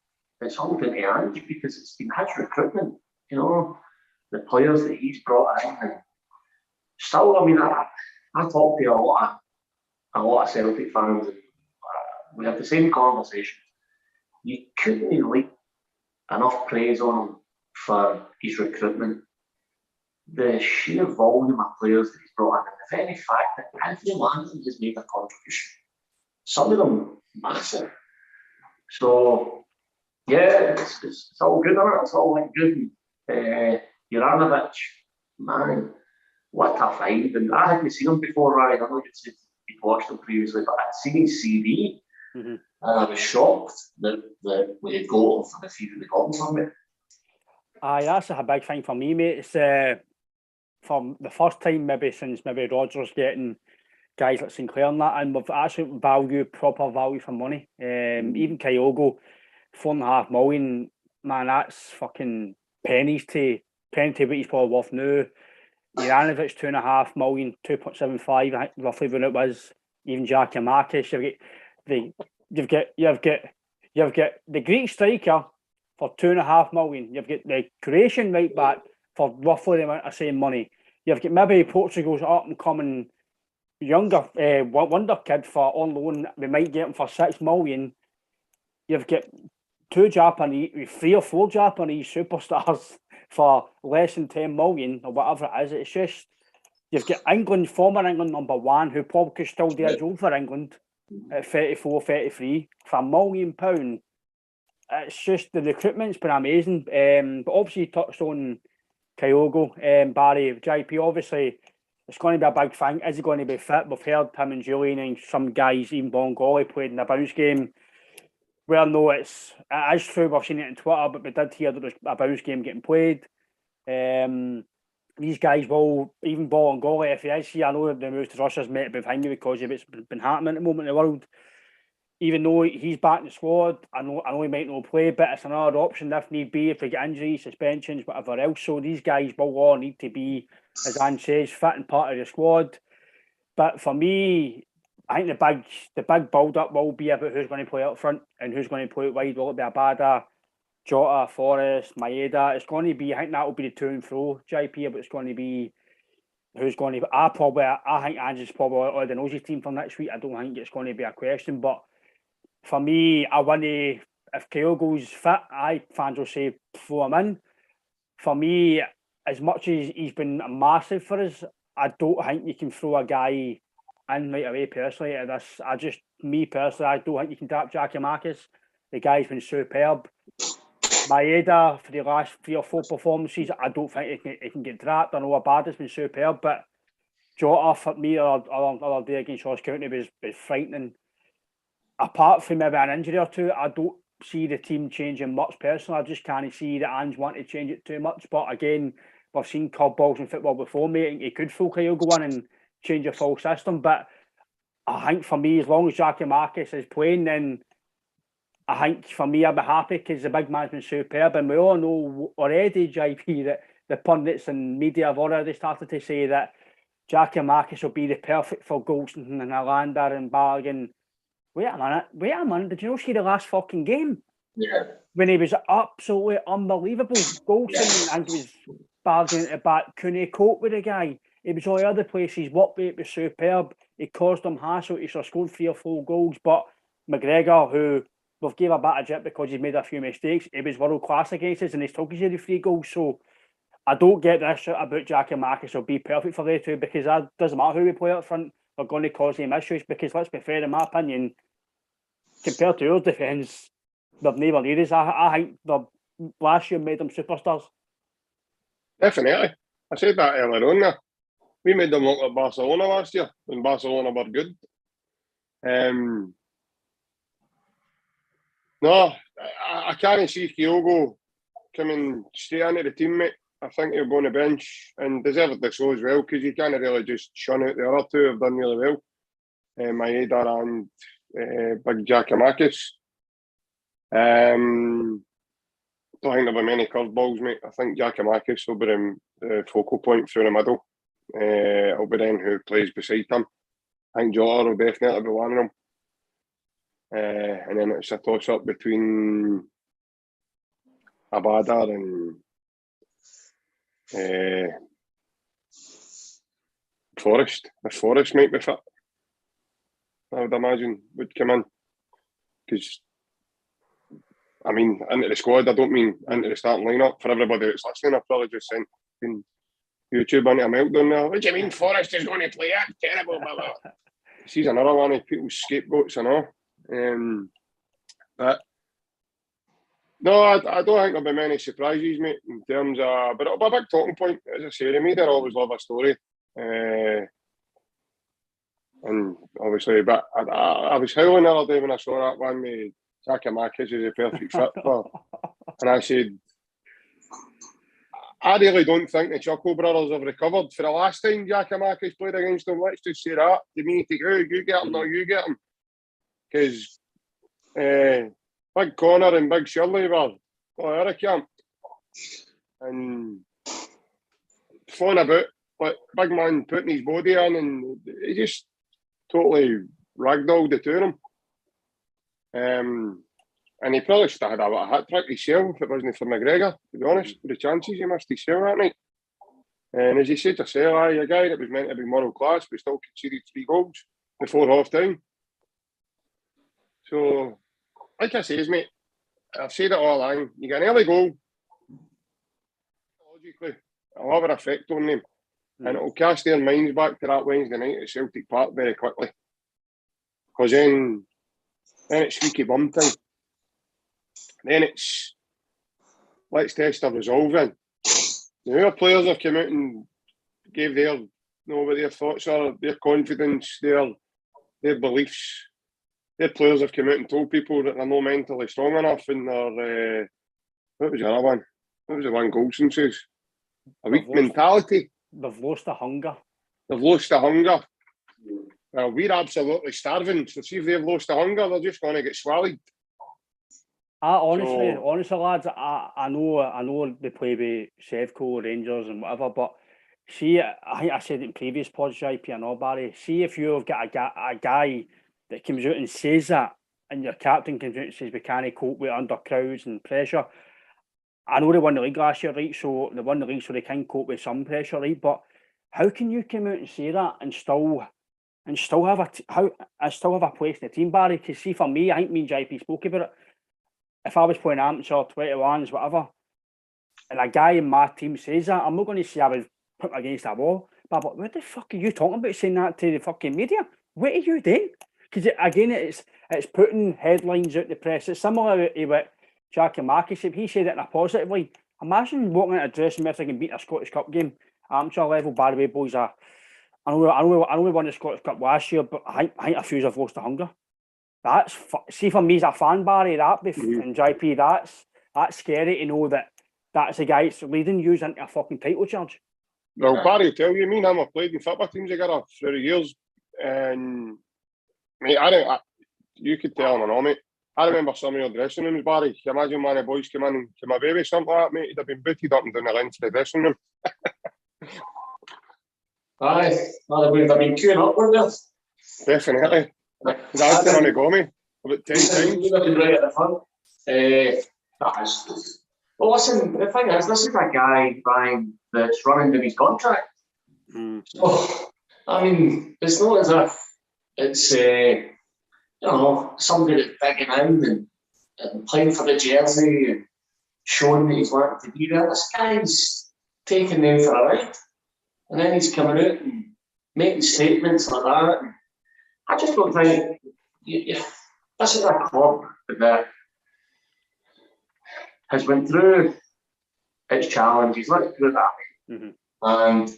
Ange because it's been his recruitment. The players that he's brought in. And still, I mean, I talk to a lot of Celtic fans, and we have the same conversation. You couldn't leak enough praise on him for his recruitment. The sheer volume of players that he's brought in, and the very fact that every one of them has made a contribution. Some of them massive. So, yeah, it's all good, isn't it? It's all like good. Juranovic, man, what a find. And I hadn't seen him before, Ryan. I know you'd said you'd watched him previously, but I'd seen his CV. And I was shocked that we had got him for the fee that they got him from it. Aye, that's a big thing for me, mate. It's for the first time since Rodgers getting guys like Sinclair and that, and we've actually proper value for money. Even Kyogo, $4.5 million, man, that's fucking pennies to what he's probably worth now. Juranovic, $2.5 million, 2.75, I think roughly when it was. Even Giacomakis, you've got the Greek striker for $2.5 million. You've got the Croatian right back for roughly the amount of same money. You've got maybe Portugal's up and coming younger wonder kid for on loan. We might get him for $6 million. You've got 3 or 4 Japanese superstars for less than 10 million or whatever it is. It's just you've got former England number 1, who probably could still do a job for England at 34, 33 for £1 million. It's just the recruitment's been amazing. But obviously you touched on Kyogo, Barry, JP. Obviously, it's going to be a big thing. Is he going to be fit? We've heard him and Julian and some guys, even Bongali, played in the bounce game. Well, no, it is true. We've seen it on Twitter, but we did hear that there's a bounce game getting played. These guys will, even Bongali, if he is here, I know the move to Russia's met behind me because of it's been happening at the moment in the world. Even though he's back in the squad, I know he might not play, but it's another option if need be, if they get injuries, suspensions, whatever else. So these guys will all need to be, as Anne says, fit and part of the squad. But for me, I think the big build-up will be about who's going to play up front and who's going to play out wide. Will it be Abada, Jota, Forrest, Maeda? It's going to be, I think that will be the to and fro, JP, but it's going to be who's going to be. I think Ange's probably already knows his team for next week. I don't think it's going to be a question, but for me, I want to, if Kyogo's fit, fans will say throw him in. For me, as much as he's been massive for us, I don't think you can throw a guy in right away personally. I don't think you can tap Giacomakis. The guy's been superb. Maeda, for the last 3 or 4 performances, I don't think he can get trapped. I know Abada's been superb, but Jota, for me, the other day against Ross County was frightening. Apart from maybe an injury or two, I don't see the team changing much personally. I just can't see that Ange want to change it too much. But again, we've seen curveballs in football before, mate. He could full Kyogo in and change a full system. But I think for me, as long as Giacomakis is playing, then I think for me, I'll be happy because the big man's been superb. And we all know already, JP, that the pundits and media have already started to say that Jackie Marcus will be the perfect for Goldson and Alander and Bargain. Wait a minute, did you not see the last fucking game? Yeah. When he was absolutely unbelievable. Goldson, I think it was bargaining at the back, couldn't cope with the guy. It was all the other places. What it was superb. He caused them hassle. He scored 3 or 4 goals. But McGregor, who we've gave a bit of jip because he's made a few mistakes, he was world class against us and he's took us the 3 goals. So I don't get this about Jackie Marcus will be perfect for the two, because that doesn't matter who we play up front, we're going to cause him issues. Because let's be fair, in my opinion, compared to our defence, they've never needed us. I think last year made them superstars. Definitely. I said that earlier on there. We made them look like Barcelona last year when Barcelona were good. No, I can't see Kyogo coming straight into the team, mate. I think he'll go on the bench and deservedly so as well, because you can't really just shun out the other two who've done really well. Maeda and Big Giacomakis. Don't think there'll be many curveballs, mate. I think Giacomakis will be the focal point through the middle. It'll be then who plays beside him. I think Jota will definitely be one of them. And then it's a toss-up between Abada and Forrest. If Forrest might be fit, I would imagine, would come in. Because, I mean, into the squad, I don't mean into the starting lineup. For everybody that's listening, I've probably just sent YouTube into a meltdown now. What do you mean Forrest is going to play that? Terrible, blah, blah. She's another one of people's scapegoats and all. But no, I don't think there'll be many surprises, mate, in terms of, but it'll be a big talking point. As I say, the media always love a story. And obviously, but I was howling the other day when I saw that one with Giacomakis is a perfect fit for. And I said, I really don't think the Chuckle brothers have recovered for the last time Giacomakis played against them. Let's just say that. They mean to go, you get him or you get him. Because Big Connor and Big Shirley were out of camp. And flying about, like big man putting his body in, and he just totally ragdolled the two of them. And he probably should have had a hat trick himself if it wasn't for McGregor, to be honest, with the chances he missed himself that night. And as you said yourself, a guy that was meant to be moral class, but still conceded 3 goals before half time. So, like I says, mate, I've said it all along, you get an early goal, logically, it'll have an effect on them. And it'll cast their minds back to that Wednesday night at Celtic Park very quickly. Because then it's squeaky bum time. Then it's, let's test our resolve in. Now, our players have come out and gave their, what their thoughts are, their confidence, their beliefs. Their players have come out and told people that they're not mentally strong enough, and they're, what was the other one? What was the one Goldson says? A weak mentality. They've lost the hunger. They've lost the hunger. Well, we're absolutely starving. So see if they've lost the hunger, they're just going to get swallowed. Honestly, lads, I know they play with Sevco, Rangers and whatever, but see, I think I said it in previous pods, JP and all, Barry, see if you've got a guy that comes out and says that, and your captain comes out and says we can't cope with under crowds and pressure. I know they won the league last year, right? So they won the league so they can cope with some pressure, right? But how can you come out and say that and still have a place in the team, Barry? Because see, for me, I think me and JP spoke about it. If I was playing amateur 21s, whatever, and a guy in my team says that, I'm not going to say I would put him against a wall. But what the fuck are you talking about saying that to the fucking media? What are you doing? Because again, it's putting headlines out in the press. It's similar to what Giacomakis, if he said it in a positive way, imagine walking into a dressing room after getting beat a Scottish Cup game, amateur level. By the way, boys, I know we won the Scottish Cup last year, but I think a few have lost the hunger. See, for me as a fan, Barry, and JP, that's scary to know that's the guy that's leading you into a fucking title charge. Well, Barry will tell you, me and him have played in football teams together through the years, and mate, you could tell him or not, mate. I remember some of your dressing rooms, Barry. Can you imagine when the boys came in to my baby, something like that, mate? He'd have been booted up and down the length of the dressing room. Aye, well, we've been queuing up, weren't Definitely. we? That's the one that got me about 10 times. We've been right at the front. Well, listen, the thing is, this is a guy, Brian, that's running to his contract. So, I mean, it's not as if it's, somebody that's digging in and playing for the jersey and showing that he's wanting to be there. This guy's taking them for a ride. And then he's coming out and making statements like that. And I just don't think this is a club that has went through its challenges, let's put it that way. And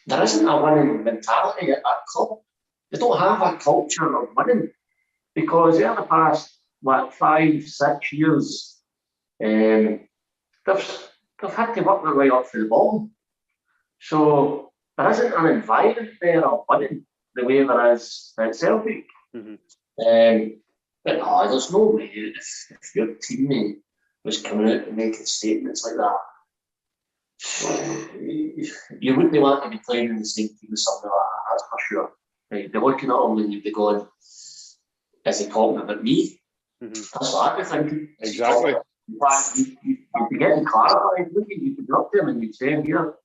there isn't a winning mentality at that club. They don't have a culture of winning because in the past, 5-6 years, they've had to work their way up to the bottom. So there isn't an environment there of winning the way there is at Celtic. But no, there's no way if your teammate was coming out and making statements like that, you wouldn't want to be playing in the same team as something like that, that's for sure. You'd be looking at him and you'd be going, is he talking about me? That's what I'd be thinking. Exactly. You'd be getting clarified, wouldn't you? You could go up to him and you'd say, here,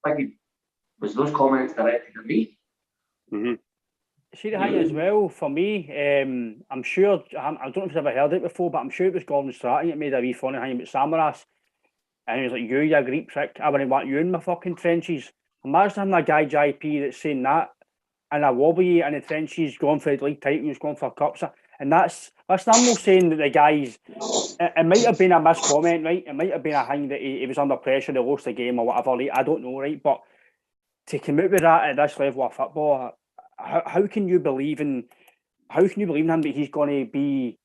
was those comments directed at me? See the thing as well, for me, I'm sure, I don't know if you've ever heard it before, but I'm sure it was Gordon Strachan that made a wee funny thing about Samaras. And he was like, you Greek prick, I wouldn't want you in my fucking trenches. Imagine having a guy, JP, that's saying that, and a wobbly in the trenches, going for the league titles, going for cups. And listen, I'm not saying that the guys, it might have been a miscomment, right? It might have been a thing that he was under pressure, they lost the game or whatever, like, I don't know, right? But to come out with that at this level of football, how can you believe in him that he's going to be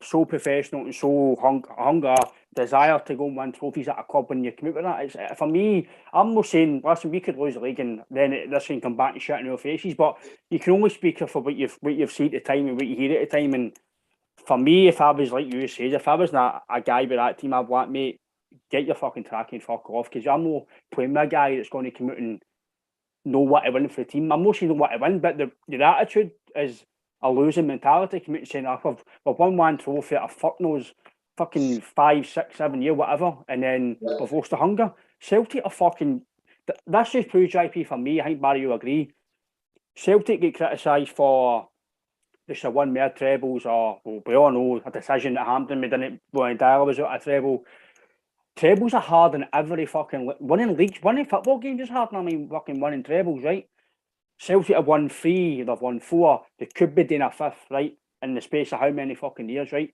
so professional and so hunger, desire to go and win trophies at a club when you come out with that? It's, for me, I'm not saying, listen, we could lose the league and then this can come back and shit in our faces, but you can only speak for what you've seen at the time and what you hear at the time. And for me, if I was like you said, if I was not a guy with that team, I'd be like, mate, get your fucking track and fuck off, because I'm not playing with a guy that's going to come out and know what to win for the team. I'm not saying what to win, but their attitude is a losing mentality. Come out and saying, we've won one trophy at a fuck knows fucking 5, 6, 7 year, whatever, and then we've lost the hunger. Celtic are fucking. This just proves, JP, for me, I think Barry, you agree. Celtic get criticised for just a one more trebles, or we all know a decision that Hampton made in it when Dyer was out a treble. Trebles are hard than every fucking winning leagues, winning football games is hard. I mean, fucking winning trebles, right? Celtic have won 3, they've won 4. They could be doing a 5th, right? In the space of how many fucking years, right?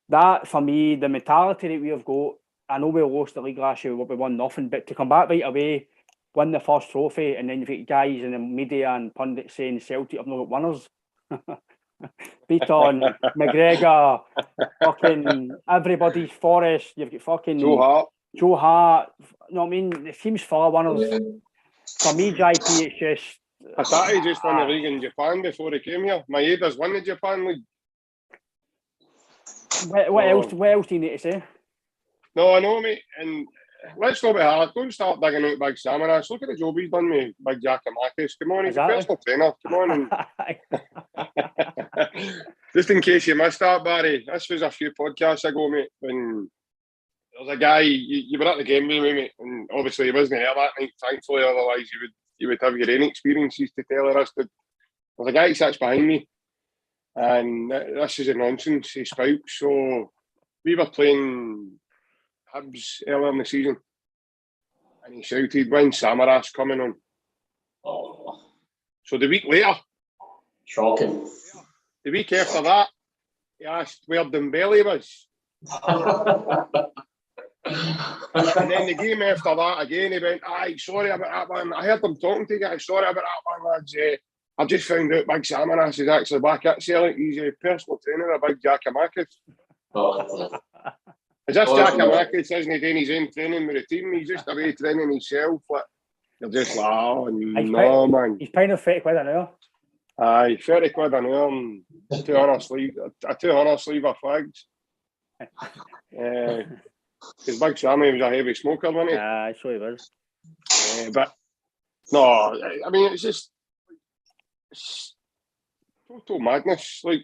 That for me, the mentality that we have got. I know we lost the league last year, we won nothing, but to come back right away, win the first trophy, and then you've got guys in the media and pundits saying Celtic have not got winners. Beaton, McGregor, fucking everybody's Forest. You've got fucking Joe Hart. You know what I mean? The team's full of winners. For me, JP, it's just. I thought he just won the league in Japan before he came here. Maeda's won the Japan league. What else do you need to say? No, I know, mate. And let's not be hard. Don't start digging out Big Samaras. Look at the job he's done with Big Giacomakis. Come on, he's a personal trainer. Come on. And just in case you missed that, Barry, this was a few podcasts ago, mate, when there was a guy, you were at the game with me, mate, and obviously he wasn't here that night, thankfully, otherwise you would have your own experiences to tell the rest. There's a guy who sits behind me, and this is a nonsense he spouts. So we were playing Hibs earlier in the season, and he shouted, "When Samaras coming on?" Oh. So the week later, shocking. The week after that, he asked where Dembele was. And then the game after that, again, he went, "Aye, sorry about that one. I heard them talking to you guys. Sorry about that one, lads. I just found out Big Samaras is actually back at Celtic. He's a personal trainer of Big Giacomakis." As if Giacomakis isn't doing his own training with the team. He's just away training himself. Like, you're just like, oh, no, man. He's paying a £30 an hour. Aye, £30 an hour and a 200 sleeve of flags. Because Big Sammy was a heavy smoker, wasn't he? Aye, so he was. But No, I mean, it's total madness. Like,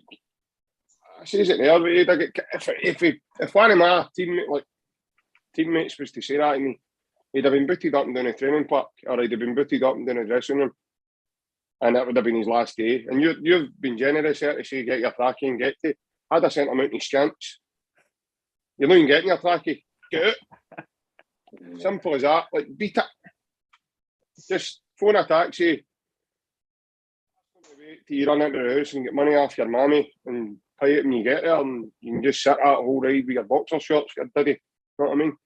I says it there, if one of my teammates was to say that to me, he'd have been booted up and down the training park, or he'd have been booted up and down the dressing room, and that would have been his last day. And you've been generous here to say get your trackie and get to. I'd have sent him out in scants. You're not even getting your trackie. Get out. Simple as that. Like, beat it. Just phone a taxi. Till you run into the house and get money off your mammy and pay it when you get there, and you can just sit that whole ride with your boxer shorts, your diddy. You know what I mean?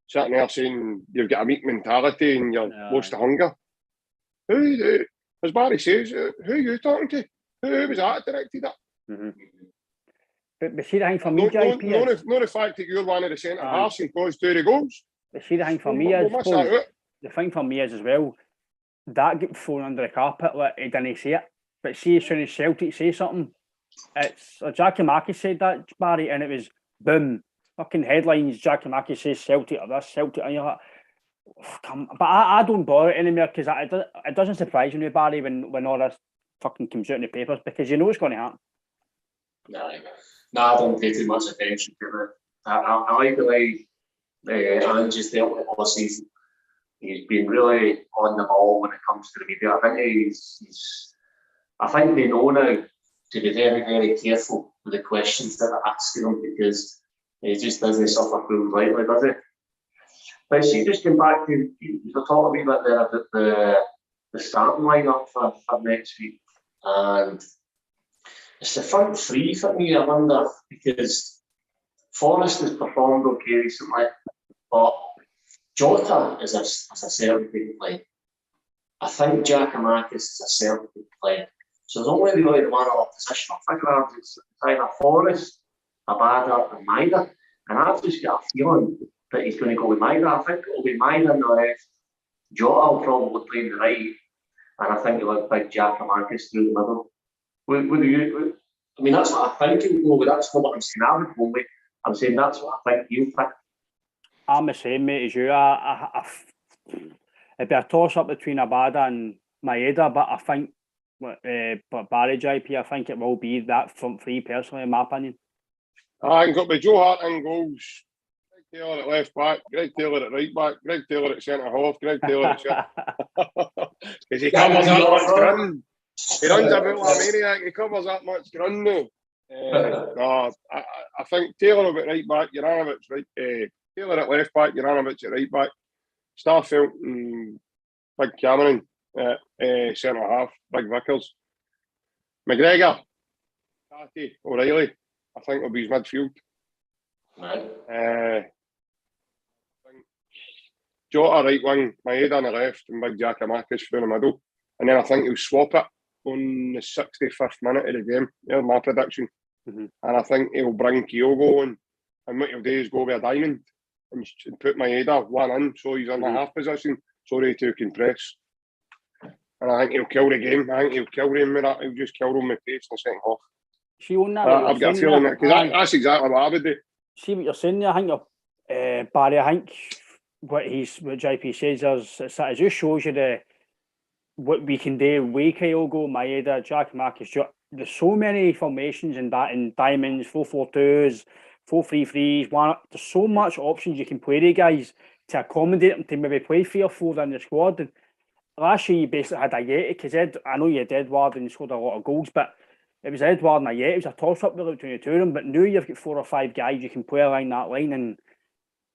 Sitting there saying you've got a weak mentality and you're lost to hunger. Who, as Barry says, who are you talking to? Who was that directed at? Mm-hmm. But see the thing for me, JP, not the fact that you're one of the centre halves and caused 2 goals. But see the thing for me is, the thing for me is as well, that get thrown under the carpet, like he didn't say it. But see, as soon as Celtic say something, it's Jackie Mackey said that, Barry, and it was boom, fucking headlines. Jackie Mackey says Celtic or this, Celtic, and you're like, but I don't bother it anymore because it doesn't surprise me, Barry, when all this fucking comes out in the papers, because you know it's going to happen. No, I don't pay too much attention to it. I like the way Ange's dealt with it all season. He's been really on the ball when it comes to the media. I think they know now to be very, very careful with the questions that they're asking him, because he just doesn't suffer fools lightly, does he? But see, just going back to, you were talking a wee bit there about the starting lineup for next week, and it's the front three for me, I wonder, because Forrest has performed okay recently, but Jota is a certainty to play. I think Giakoumakis is a certainty to play. So there's only really one opposition I'll figure out. It's either Forrest, Abada, and Maida. And I've just got a feeling that he's going to go with Maida. I think it'll be Maida in the left. Jota will probably play in the right. And I think he'll have big Giakoumakis through the middle. I mean, that's what I think he'll go with. That's not what I'm saying I would go with. I'm saying that's what I think he'll pick. I'm the same, mate, as you. It'd be a toss-up between Abada and Maeda, but I think, but Barry, JP, I think it will be that front three, personally, in my opinion. I think it'll be Joe Hart in goals, Greg Taylor at left back, Greg Taylor at right back, Greg Taylor at centre half, Greg Taylor at centre. Because he covers that much ground. He runs about like a maniac, he covers that much ground now. No, I think Taylor will be right back, Juranovic's right. Taylor at left back, Juranovic's at right back. Starfelt and Big Cameron at centre half, Big Vickers. McGregor, Catty, O'Reilly, I think will be his midfield. I think Jota right wing, Maeda on the left, and Big Giakoumakis through the middle. And then I think he'll swap it on the 65th minute of the game. There's my prediction. Mm-hmm. And I think he'll bring Kyogo on, and what he'll do is go with a diamond and put Maeda one in, so he's in the half position, so they two can press. And I think he'll kill the game. I think he'll kill them with that. He'll just kill them with pace in the second half. See, on that, I've got a feeling that, because that's exactly what I would do. See what you're saying there. I think Barry, I think what JP says it just shows you what we can do with Kyogo, Maeda, Giakoumakis. There's so many formations in diamonds, 4-4-2s, 4-3-3s. There's so much options you can play the guys to accommodate them to maybe play 3 or 4 in the squad. And last year you basically had Ayeti, because I know you had Edward and he scored a lot of goals, but it was Edward and Ayeti. It was a toss-up really between the two of them. But now you've got 4 or 5 guys you can play along that line,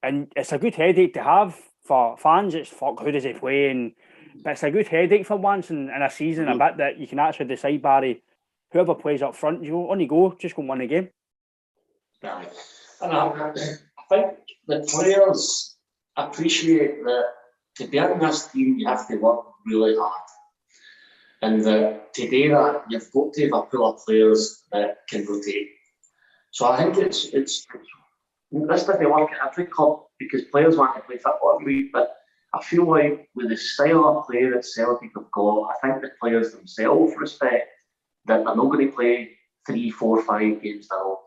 and it's a good headache to have for fans. It's fuck, who does he play? But it's a good headache for once in a season, a bit, that you can actually decide, Barry, whoever plays up front, on you go, just go and win the game. Right. And I think the players appreciate that to be in this team you have to work really hard. And today that you've got to have a pool of players that can rotate. So I think it's this doesn't work at every club because players want to play football every week, but I feel like with the style of play that Celtic have got, I think the players themselves respect that they're not going to play 3, 4, 5 games in a row.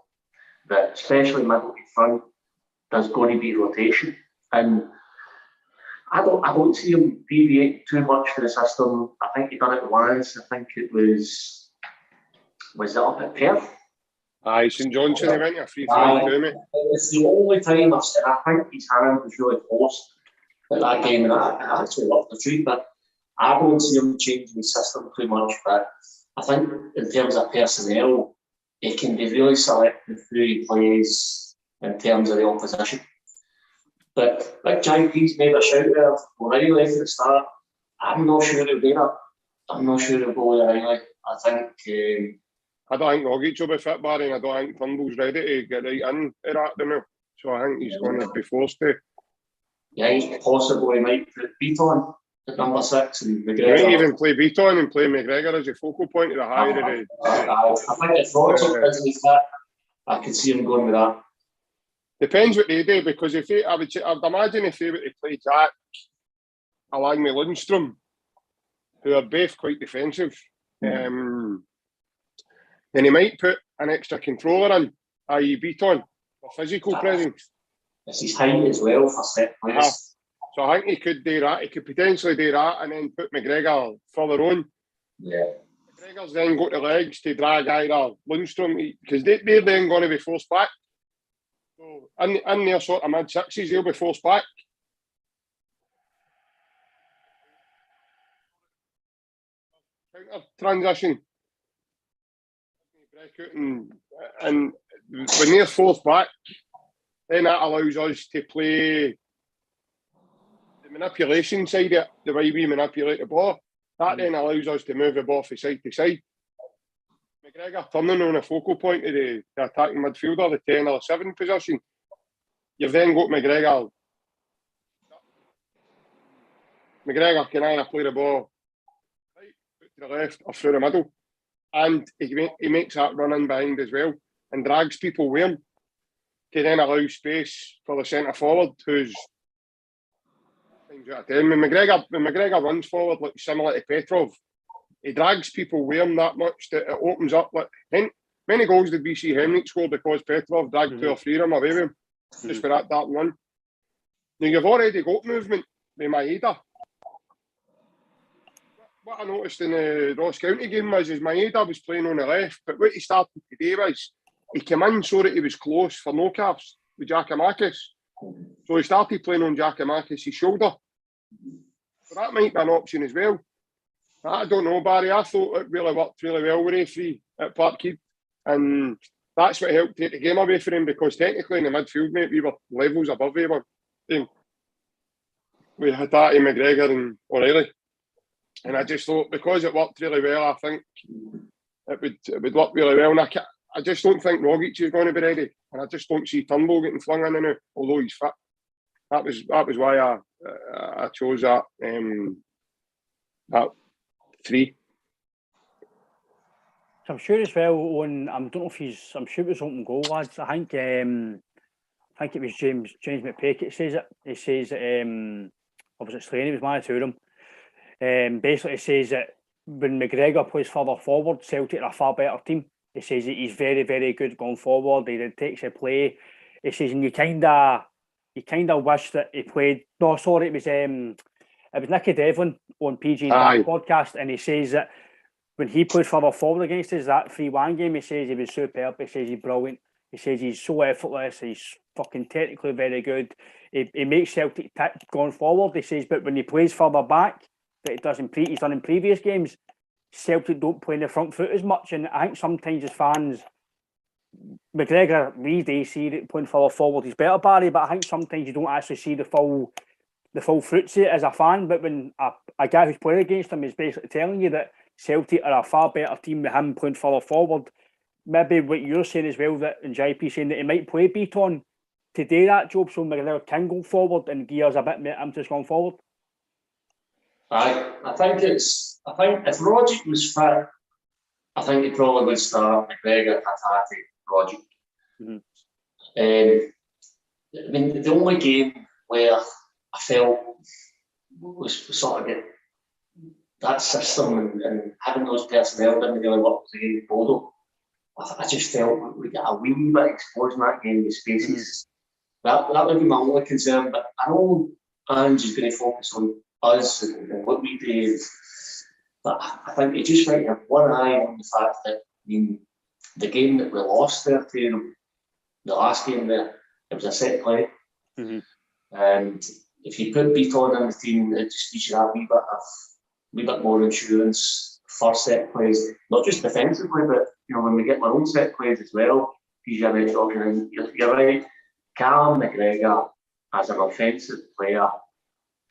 That especially middle to front, there's going to be rotation. And I don't see him deviate too much for the system. I think he done it once. I think it was it up at Perth? Aye, St Johnson, he went a free Aye. to me. It's the only time I've said I think his hand was really close at that game, and I actually loved the truth, but I don't see him changing his system too much. But I think in terms of personnel, he can be really selective who he plays in terms of the opposition. But like JP's made a shout there, O'Reilly for the start. I'm not sure he'll do that. I'm not sure he'll go with O'Reilly. I think. I don't think Rogic will be fit, Barry, and I don't think Turnbull's ready to get right in to that now. So I think he's going to be forced to. Yeah, he's possible he might put Beaton at number 6 and McGregor. He might even play Beaton and play McGregor as a focal point of the higher. I think if Rogic isn't fit, I could see him going with that. Depends what they do, because if they, I'd imagine if they were to play Jack along with Lundstrom, who are both quite defensive, then he might put an extra controller in, i.e. Beaton, for physical presence. It's his height as well for set plays. So I think he could do that. He could potentially do that and then put McGregor further on. Yeah. McGregor's then go to legs to drag either Lundstrom, because they're then going to be forced back. So in their sort of mid-60s, they'll be forced back. Counter transition. And when they're forced back, then that allows us to play the manipulation side of it, the way we manipulate the ball. That then allows us to move the ball from side to side. McGregor turning on a focal point of the attacking midfielder, the 10 or 7 position. You've then got McGregor. McGregor can either play the ball right, to the left or through the middle. And he makes that run in behind as well and drags people with him to then allow space for the centre forward, who's times out of 10. When McGregor runs forward, like similar to Petrov, he drags people with him that much that it opens up. Like many goals did we see Henrik score because Petrov dragged 2 or 3 of them away with him just for that one. Now you've already got movement with Maeda. What I noticed in the Ross County game was Maeda was playing on the left, but what he started today was he came in so that he was close for no calves with Giakoumakis. So he started playing on Giakoumakis' shoulder. So that might be an option as well. I don't know, Barry. I thought it really worked really well with referee at Parkhead. And that's what helped take the game away for him, because technically in the midfield, mate, we were levels above him. We had that in McGregor and O'Reilly. And I just thought, because it worked really well, I think it would work really well. And I just don't think Rogic is going to be ready. And I just don't see Turnbull getting flung in now, although he's fit. That was why I chose that 3. So I'm sure as well on. I don't know if I'm sure it was open goal, lads. I think it was James McPacket says it. He says that obviously Slaney was manager to him. Basically says that when McGregor plays further forward, Celtic are a far better team. He says that he's very, very good going forward. He takes a play. He says, and you kind of wish that he played. No, sorry, it was Nicky Devlin on PG podcast, and he says that when he played further forward against us, that 3-1 game, he says he was superb. He says he's brilliant. He says he's so effortless. He's fucking technically very good. He makes Celtic tick going forward. He says, but when he plays further back, that he's done in previous games, Celtic don't play in the front foot as much. And I think sometimes as fans, McGregor, these days, see that playing further forward he's better, Barry, but I think sometimes you don't actually see the full fruits of it as a fan. But when a guy who's playing against him is basically telling you that Celtic are a far better team with him playing further forward, maybe what you're saying as well, that and JP saying that he might play Beaton to do that job so McGregor can go forward and gears a bit more impetus going forward. I think if Rogic was fit, I think he probably would start McGregor, Hatate, Rogic. I mean, the only game where I felt was sort of get that system and having those personnel didn't really work was against Bodo. I just felt we got a wee bit exposed in that game with spaces. That would be my only concern. But I know and he's going to focus on us and what we do. But I think he just might have one eye on the fact that, I mean, the game that we lost there to them, the last game there, it was a set play. Mm-hmm. And if you put Beaton on the team, it just gives you that wee bit more insurance for set plays, not just defensively, but when we get our own set plays as well, gives you an edge. And you're right, Callum McGregor as an offensive player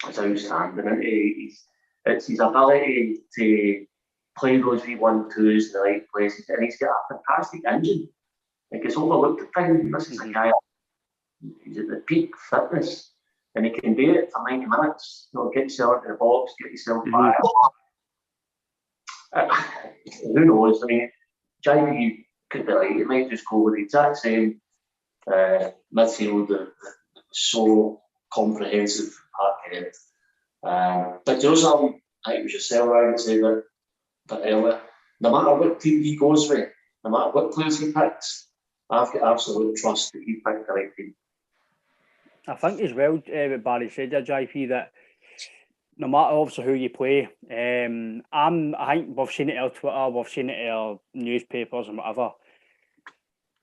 is outstanding. And it's his ability to play those V1-2s in the right places, and he's got a fantastic engine. Like, it's overlooked at times. This is a guy, he's at the peak fitness, and he can do it for 90 minutes. Get yourself into the box, get yourself back. Who knows? I mean, JP could be right. He might just go with the exact same midfield, so comprehensive park. But Jerusalem, I think it was yourself, Ryan, said that earlier. No matter what team he goes with, no matter what players he picks, I've got absolute trust that he picked the right team. I think as well, what Barry said there, JP, that no matter obviously who you play, I think we've seen it on Twitter, we've seen it on newspapers and whatever.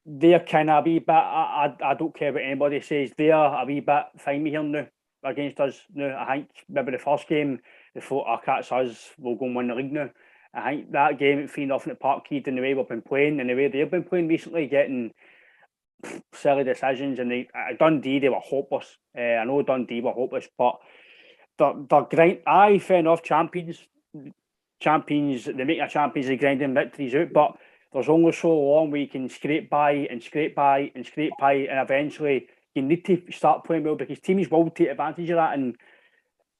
They're kind of a wee bit, I don't care what anybody says, they're a wee bit fine here now against us now. I think maybe the first game, they thought, that's us, we'll go and win the league now. I think that game at 3-0 at Parkhead, and the way we've been playing and the way they've been playing recently, getting silly decisions, and Dundee, they were hopeless. I know Dundee were hopeless, but they're grind. Fair enough, champions, they make a Champions League grinding victories out, but there's only so long where you can scrape by, and eventually you need to start playing well, because teams will take advantage of that. And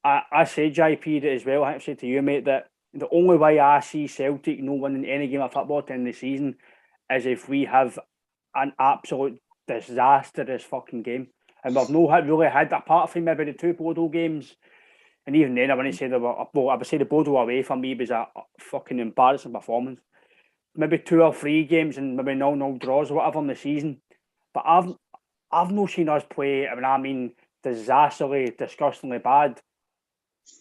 I said, JP, that as well, I have said to you, mate, that the only way I see Celtic no winning any game of football at the end of the season is if we have an absolute disastrous fucking game. And we've not really had, apart from maybe the 2 Bodo games, and even then I wouldn't say I would say the Bodo away for me was a fucking embarrassing performance. Maybe 2 or 3 games and maybe 0-0 draws or whatever in the season. But I've not seen us play, I mean disastrously, disgustingly bad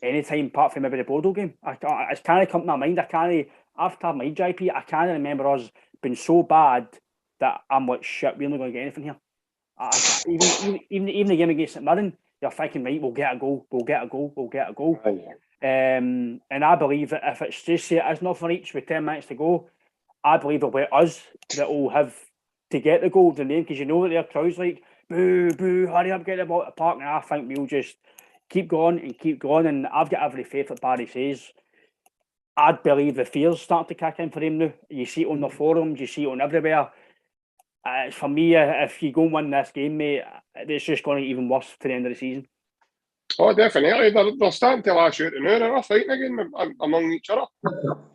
anytime apart from maybe the Bodo game. It's kind of come to my mind. After my JP, I can't remember us being so bad that I'm like, shit, we're not going to get anything here. Even the game against St Mirren, you're thinking, right, we'll get a goal. And I believe that if it's just say it's not for each with 10 minutes to go, I believe it'll be us that will have to get the goal in the end, because you know that their crowd's like, boo, boo, hurry up, get the ball to the park. And I think we'll just keep going. And I've got every faith that Barry says. I'd believe the fears start to kick in for him now. You see it on the forums, you see it on everywhere. For me, if you go and win this game, mate, it's just going to get even worse to the end of the season. Oh, definitely. They're starting to lash out now. They're fighting again among each other.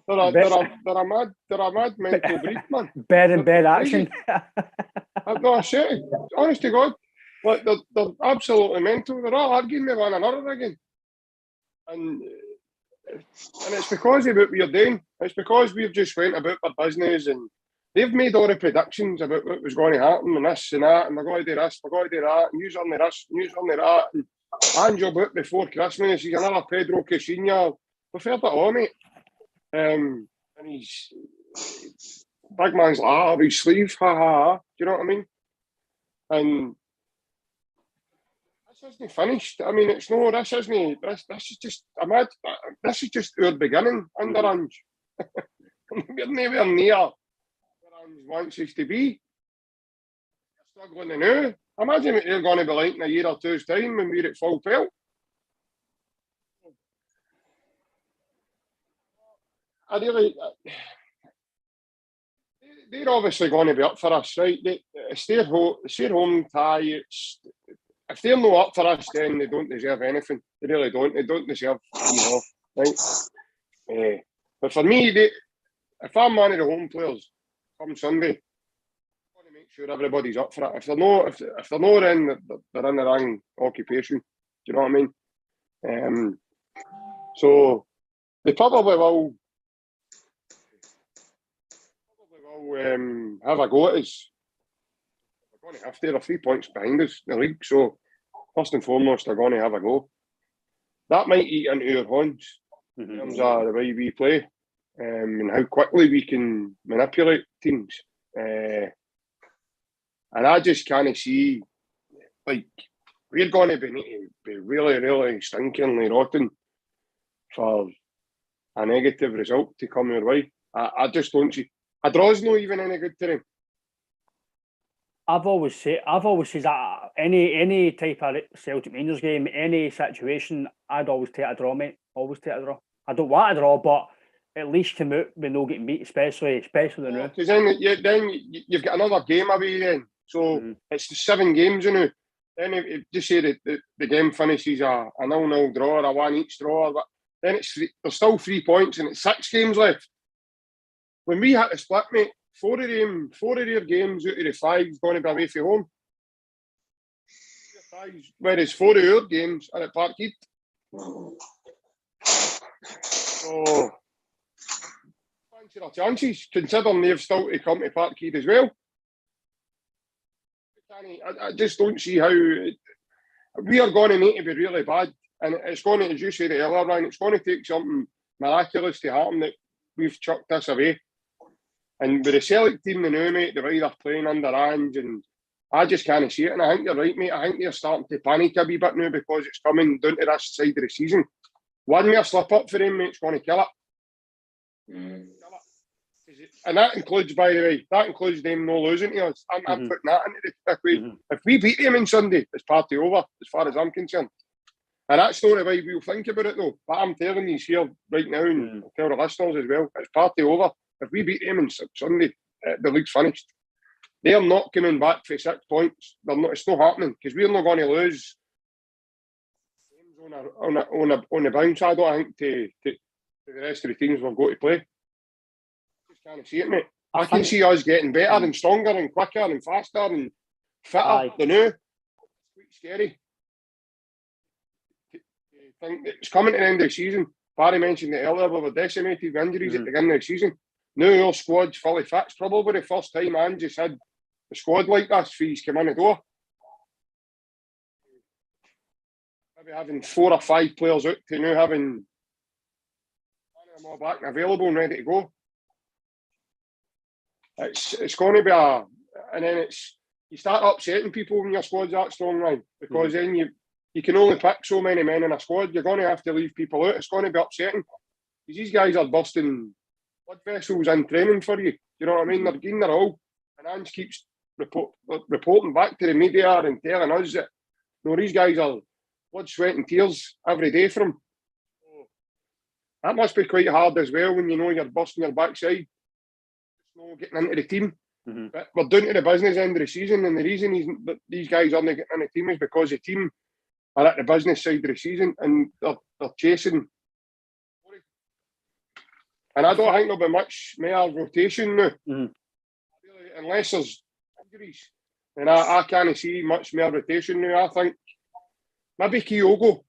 They're a mad mental breed, man. Bed and bed action. No, I say, honest to God, like they're absolutely mental. They're all arguing with one another again, and it's because of what we're doing. It's because we've just went about our business, and they've made all the predictions about what was going to happen, and this and that, and we're going to do this, we're going to do that, and use only this, use only that. And Angel booked before Christmas, he's another Pedro Caixinha. We've heard it all, mate. And he's big man's up his sleeve, ha ha ha. Do you know what I mean? And this isn't finished. I mean, it's no. This isn't. This is just. This is just our beginning under Ange. We're nowhere near where Ange wants us to be. We're struggling now. Imagine what they're going to be like in a year or two's time when we're at full pelt. They're obviously going to be up for us, right? It's their home tie. If they're not up for us, then they don't deserve anything. They really don't. They don't deserve, right? But for me, if I'm one of the home players come Sunday, I want to make sure everybody's up for it. If they're not in, they're in the wrong occupation. Do you know what I mean? So they probably will. Have a go at us. They're going to have to. They're 3 points behind us in the league, so first and foremost, they're going to have a go. that might eat into your horns in terms of the way we play, and how quickly we can manipulate teams. And I just kind of see, like, we're going to be really, really stinkingly rotten for a negative result to come your way. I just don't see. A draw's not even any good to them. I've always said that any type of Celtic Rangers game, any situation, I'd always take a draw, mate. Always take a draw. I don't want a draw, but at least come out with no getting beat, especially the now. Because then you've got another game away then. So it's 7 games now. Then if just say the game finishes a 0-0 draw or a 1 each draw, then there's still 3 points and it's 6 games left. When we had to split, mate, 4 of their games out of the 5 is going to be away from home. Whereas 4 of our games are at Parkhead. So, fancy their chances, considering they've still to come to Parkhead as well. I just don't see how we are going to need to be really bad, and it's going to, as you said earlier, Ryan, it's going to take something miraculous to happen that we've chucked this away. And with the Celtic team now, mate, the way they're playing under Ange, and I just can't see it. And I think you're right, mate. I think they're starting to panic a wee bit now because it's coming down to this side of the season. One more slip up for them, mate, it's going to kill it. And that includes, by the way, them no losing to us. I'm putting that into the equation. If we beat them on Sunday, it's party over, as far as I'm concerned. And that's not the way we'll think about it, though. But I'm telling you here right now, and I'll tell the listeners as well, it's party over. If we beat them on Sunday, the league's finished. They're not coming back for 6 points. It's not happening, because we're not going to lose on the bounce, I don't think, to the rest of the teams we've got to play. I just can't see it, mate. I can see us getting better and stronger and quicker and faster and fitter than now. It's quite scary. I think it's coming to the end of the season. Barry mentioned it earlier, we were decimated with injuries at the beginning of the season. Now our squad's fully fit. It's probably the first time Ange has had a squad like this for he's come in the door. Maybe having 4 or 5 players out to now having them all back and available and ready to go. It's going to be and then you start upsetting people when your squad's that strong, right? Because then you can only pick so many men in a squad. You're going to have to leave people out. It's going to be upsetting. Because these guys are bursting blood vessels in training for you. You know what I mean? They're getting their all. And Ange keeps reporting back to the media and telling us that these guys are blood, sweat and tears every day for them. So that must be quite hard as well when you know you're busting your backside. It's not getting into the team. But we're down to the business end of the season, and the reason these guys aren't getting in the team is because the team are at the business side of the season and they're chasing. And I don't think there'll be much more rotation now. Really, unless there's injuries. And I can't see much more rotation now. I think maybe Kyogo.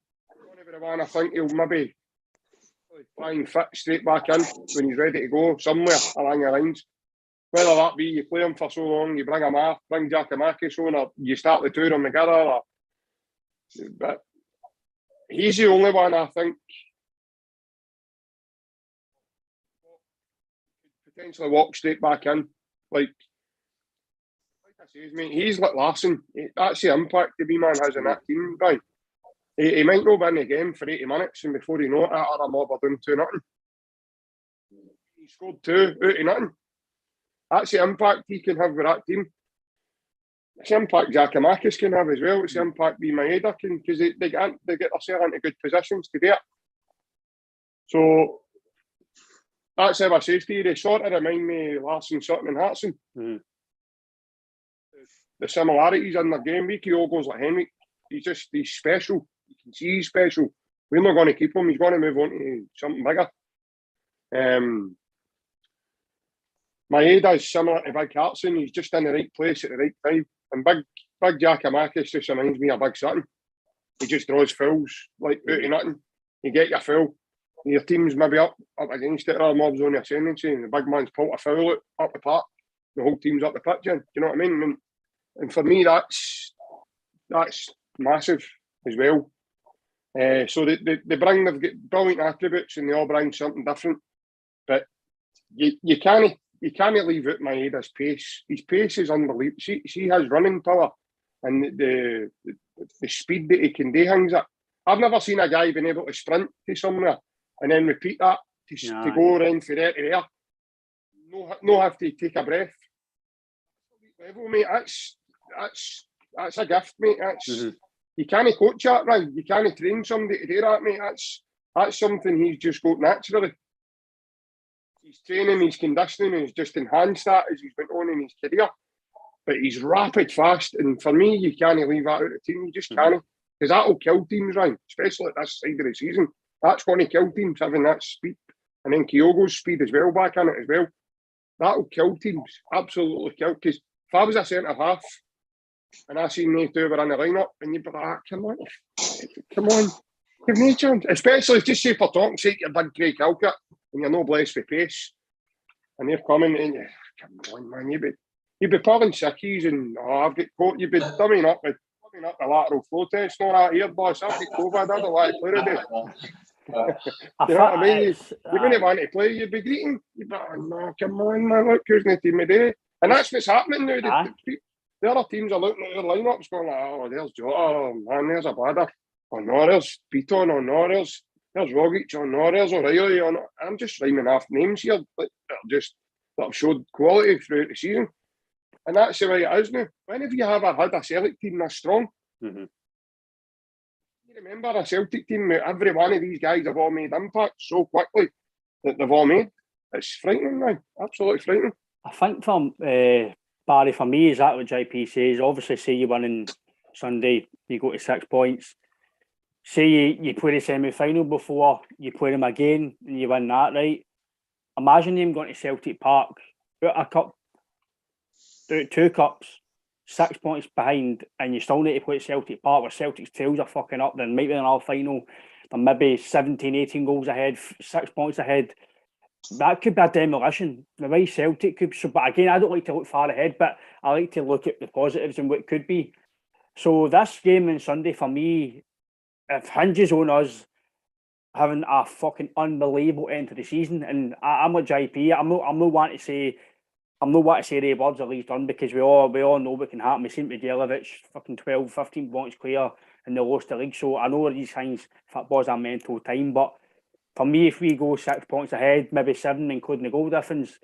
I think he'll maybe try and fit straight back in when he's ready to go somewhere along the lines. Whether that be you play him for so long, you bring him off, bring Giacomakis on, or you start the 2 of them together. But he's the only one I think potentially walk straight back in. Like I say, mate, he's like Larson. That's the impact the wee man has in that team, Brian. He might not be in the game for 80 minutes, and before you know it, our mob are doing 2-0. He scored 2 out of nothing. That's the impact he can have with that team. It's the impact Giacomakis can have as well. It's the impact Maeda can, because they get themselves into good positions to do it. So that's how I say to you. They sort of remind me of Larson, Sutton and Hartson. The similarities in their game. Kyogo's like Henrik. He's special. You can see he's special. We're not going to keep him. He's going to move on to something bigger. Maeda is similar to Big Hartson. He's just in the right place at the right time. And Big Giacomakis just reminds me of Big Sutton. He just draws fouls like out of nothing. You get your foul. Your team's maybe up against it, or mob's on the ascendancy, and the big man's pulled a foul up the park. The whole team's up the pitch, do you know what I mean? And for me, that's massive as well. So they've got brilliant attributes and they all bring something different. But you can't leave out Maeda's pace. His pace is unbelievable. See his running power and the speed that he can do things at. I've never seen a guy being able to sprint to somewhere and then repeat that to go around for there to there. No have to take a breath. Level, mate. That's a gift, mate. You can't coach that, right? You can't train somebody to do that, mate. That's something he's just got naturally. His training, his conditioning has just enhanced that as he's went on in his career. But he's rapid, fast, and for me, you can't leave that out of the team. You just can't, because that'll kill teams, right? Especially at this side of the season. That's going to kill teams, having that speed. And then Kyogo's speed as well, back in it as well. That'll kill teams, absolutely kill. Because if I was a centre half and I seen these two were in the lineup, and you'd be like, come on, give me a chance. Especially just say for talk's sake, you're big Craig Halkett and you're no blessed with pace, and they're coming and you, come on, man, you'd be pulling sickies and I've got caught. You'd be dummying up the lateral flow test and all that here, boss. I've got COVID. I don't like to play today. You know what I mean? You wouldn't want to play. You'd be greeting. You'd be like, no, come on, man, look who's in the team today. And that's what's happening now. The other teams are looking at their lineups going like, oh, there's Jota, oh man, there's a bladder. Oh no, there's Beaton, oh no, there's Rogic, oh no, there's O'Reilly, oh no. I'm just rhyming off names here that have showed quality throughout the season. And that's the way it is now. When have you ever had a Celtic team this strong? You remember a Celtic team, every one of these guys have all made impact so quickly that they've all made. It's frightening now, absolutely frightening. I think from Barry, for me, is that what JP says? Obviously, say you win on Sunday, you go to 6 points. Say you play the semi-final before, you play them again and you win that, right? Imagine them going to Celtic Park, out a cup, out 2 cups, 6 points behind, and you still need to play at Celtic Park where Celtic's tails are fucking up. Then might be in our final, they're maybe 17, 18 goals ahead, 6 points ahead. That could be a demolition. The way Celtic could. So, but again, I don't like to look far ahead, but I like to look at the positives and what could be. So this game on Sunday for me, it hinges on us having a fucking unbelievable end to the season. And I'm with JP. I'm not wanting to say Ray Bird's at least done, because we all know what can happen. We seen Miguelovic fucking 12, 15 points clear and they lost the league. So I know these things, football's a mental time, but for me, if we go 6 points ahead, maybe 7, including the goal difference,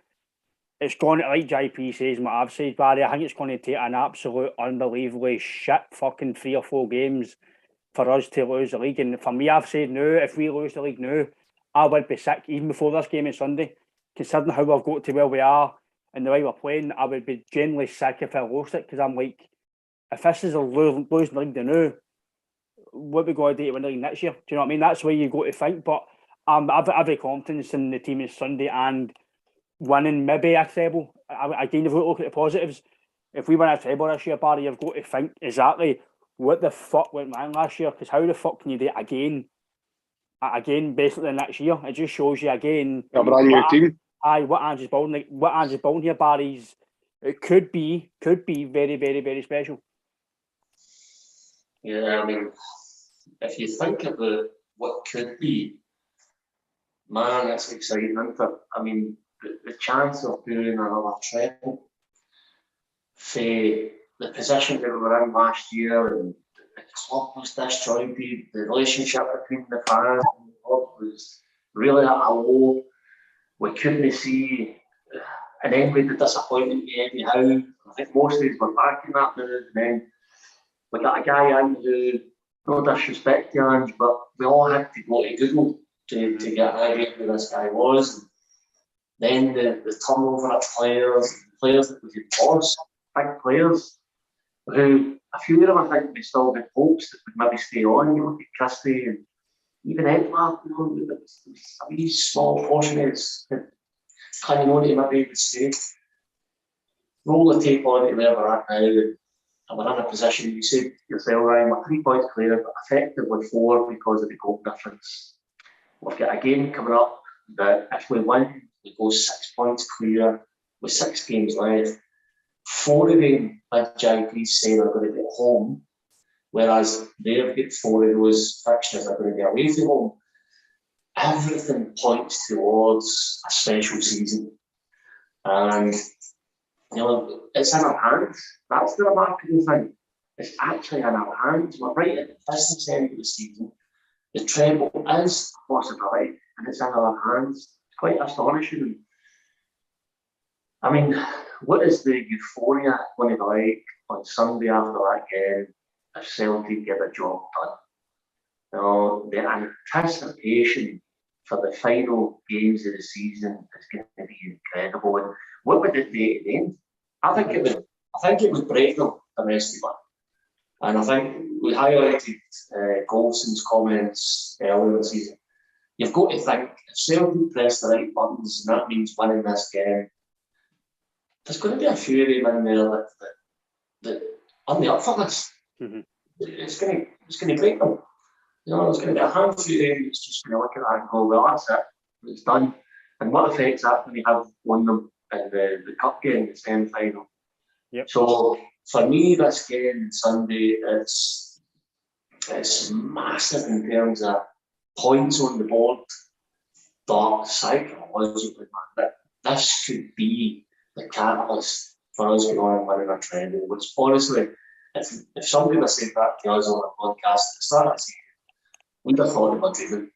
it's going to, like JP says, what I've said, Barry, I think it's going to take an absolute unbelievably shit fucking 3 or 4 games for us to lose the league. And for me, I've said now, if we lose the league now, I would be sick, even before this game on Sunday. Considering how we've got to where we are and the way we're playing, I would be genuinely sick if I lost it, because I'm like, if this is a losing league now, what we got to do to win the league next year? Do you know what I mean? That's where you go to think. But I've every confidence in the team on Sunday and winning maybe a treble. Again, if we look at the positives, if we win a treble this year, Barry, you've got to think exactly what the fuck went wrong last year, because how the fuck can you do it again, basically next year? It just shows you again. A brand new team. What Andrew's building here, Barry's, it could be very, very, very special. Yeah, I mean, if you think about what could be, man, that's exciting, isn't it? I mean, the chance of doing another treble, for the position that we were in last year, and the club was destroyed, the relationship between the fans and the club was really at a low. We couldn't see, and then with the disappointment of Eddie Howe, I think most of us were backing that now, and then we got a guy in who, no disrespect to Ange, but we all had to go to Google to get an idea who this guy was. And then the turnover of players that we could lost, big players, who a few of them I think we still had hopes that would maybe stay on. You look at Christie and even Edward, you know, it was a wee small portion of it that kind of wanted to maybe would stay. Roll the tape on to where we're at now, and we're in a position, you said yourself, Ryan, we're 3 points clear, but effectively 4 because of the goal difference. We've got a game coming up that if we win, we go 6 points clear with 6 games left. 4 of them, like JP said, are going to be at home. whereas they've got 4 of those fixtures are going to be away from home. Everything points towards a special season. And, it's in our hands. That's the remarkable thing. It's actually in our hands. We're right at the business end of the season. The treble is a possibility, and it's in our hands. It's quite astonishing. I mean, what is the euphoria going to be like on Sunday after that game if Celtic get a job done? The anticipation for the final games of the season is going to be incredible. And what would it be at the end? I think it would break them domestically. And I think we highlighted Golson's comments earlier in the season. You've got to think, if Celtic press the right buttons, and that means winning this game, there's going to be a few of them in there that on the up for this. Mm-hmm. It's going to break them. There's going to be a handful of them that's just going to look at that and go, well, that's it. It's done. And what effect's that when you have won them in the cup game, the semi-final? Yep. So for me, this game Sunday, it's massive in terms of points on the board, but psychologically, man, this should be the catalyst for us going on and winning a treble. Which honestly, if somebody had said that to us on a podcast at the start of the season, we'd have thought they were dreaming,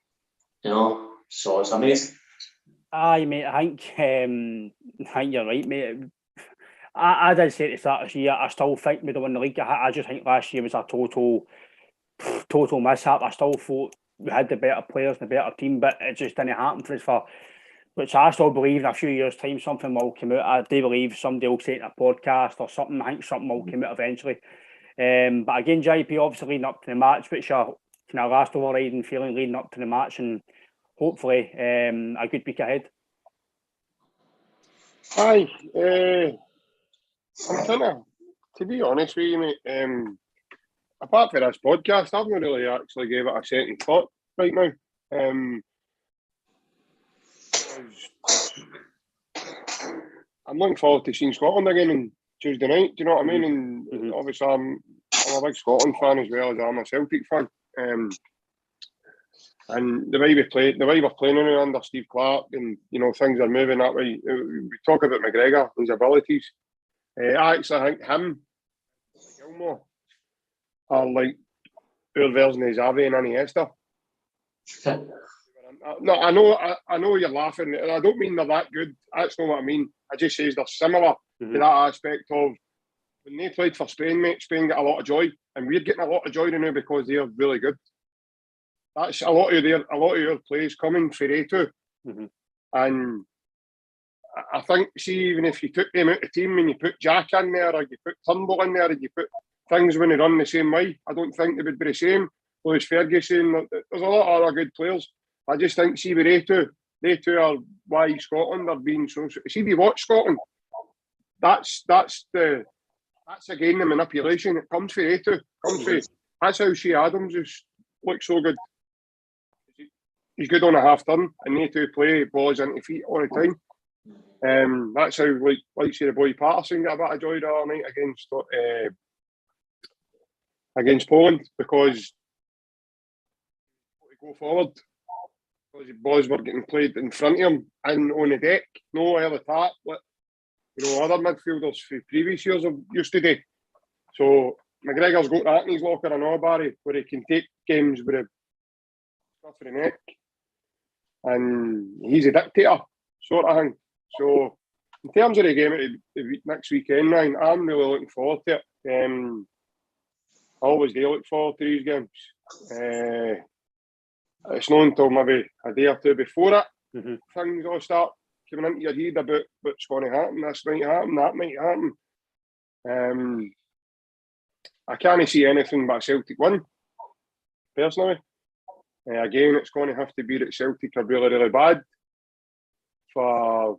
So it's amazing. Aye, mate. I think you're right, mate. I did say at the start of this year, I still think we'd have won the league. I just think last year was a total mishap. I still thought we had the better players and the better team, but it just didn't happen for us. Which I still believe in a few years' time something will come out. I do believe somebody will say it in a podcast or something. I think something will come out eventually. But again, JP, obviously leading up to the match, which your kind of last overriding feeling leading up to the match, and hopefully a good week ahead. Aye, I'm kind of, to be honest with you, mate, apart from this podcast, I've not really actually gave it a second thought right now. I'm looking forward to seeing Scotland again on Tuesday night, do you know what I mean? And obviously I'm a big Scotland fan as well as I'm a Celtic fan. And the way we're playing now under Steve Clarke, and things are moving that way. We talk about McGregor, his abilities. I actually think him, Gilmore, are like our version of Xavi and Iniesta. No, I know you're laughing, and I don't mean they're that good. That's not what I mean. I just say they're similar to that aspect of when they played for Spain, mate. Spain got a lot of joy, and we're getting a lot of joy now because they're really good. That's a lot of your plays coming for A2. And I think, see, even if you took them out of the team and you put Jack in there, or you put Turnbull in there, and you put things when they run the same way, I don't think they would be the same. Lewis Ferguson, there's a lot of other good players. I just think, see, with A2, they two are why Scotland are being so. See, if you watch Scotland, that's again the manipulation. It comes for A2. That's how Shea Adams looks so good. He's good on a half turn, and they two play balls into feet all the time. That's how, like say, the boy Patterson got a bit of joy the other night against Poland, because to go forward, because the balls were getting played in front of him and on the deck, no early tap, like other midfielders for previous years have used to do. So McGregor's got that in his locker, and all, Barry, where he can take games with a stuff for the neck, and he's a dictator sort of thing. So in terms of the game next weekend, Ryan, I'm really looking forward to it. I always do look forward to these games. It's not until maybe a day or two before it things all start coming into your head about what's going to happen. This might happen, that might happen. I can't see anything but a Celtic win, personally. Again, it's going to have to be that Celtic are really, really bad for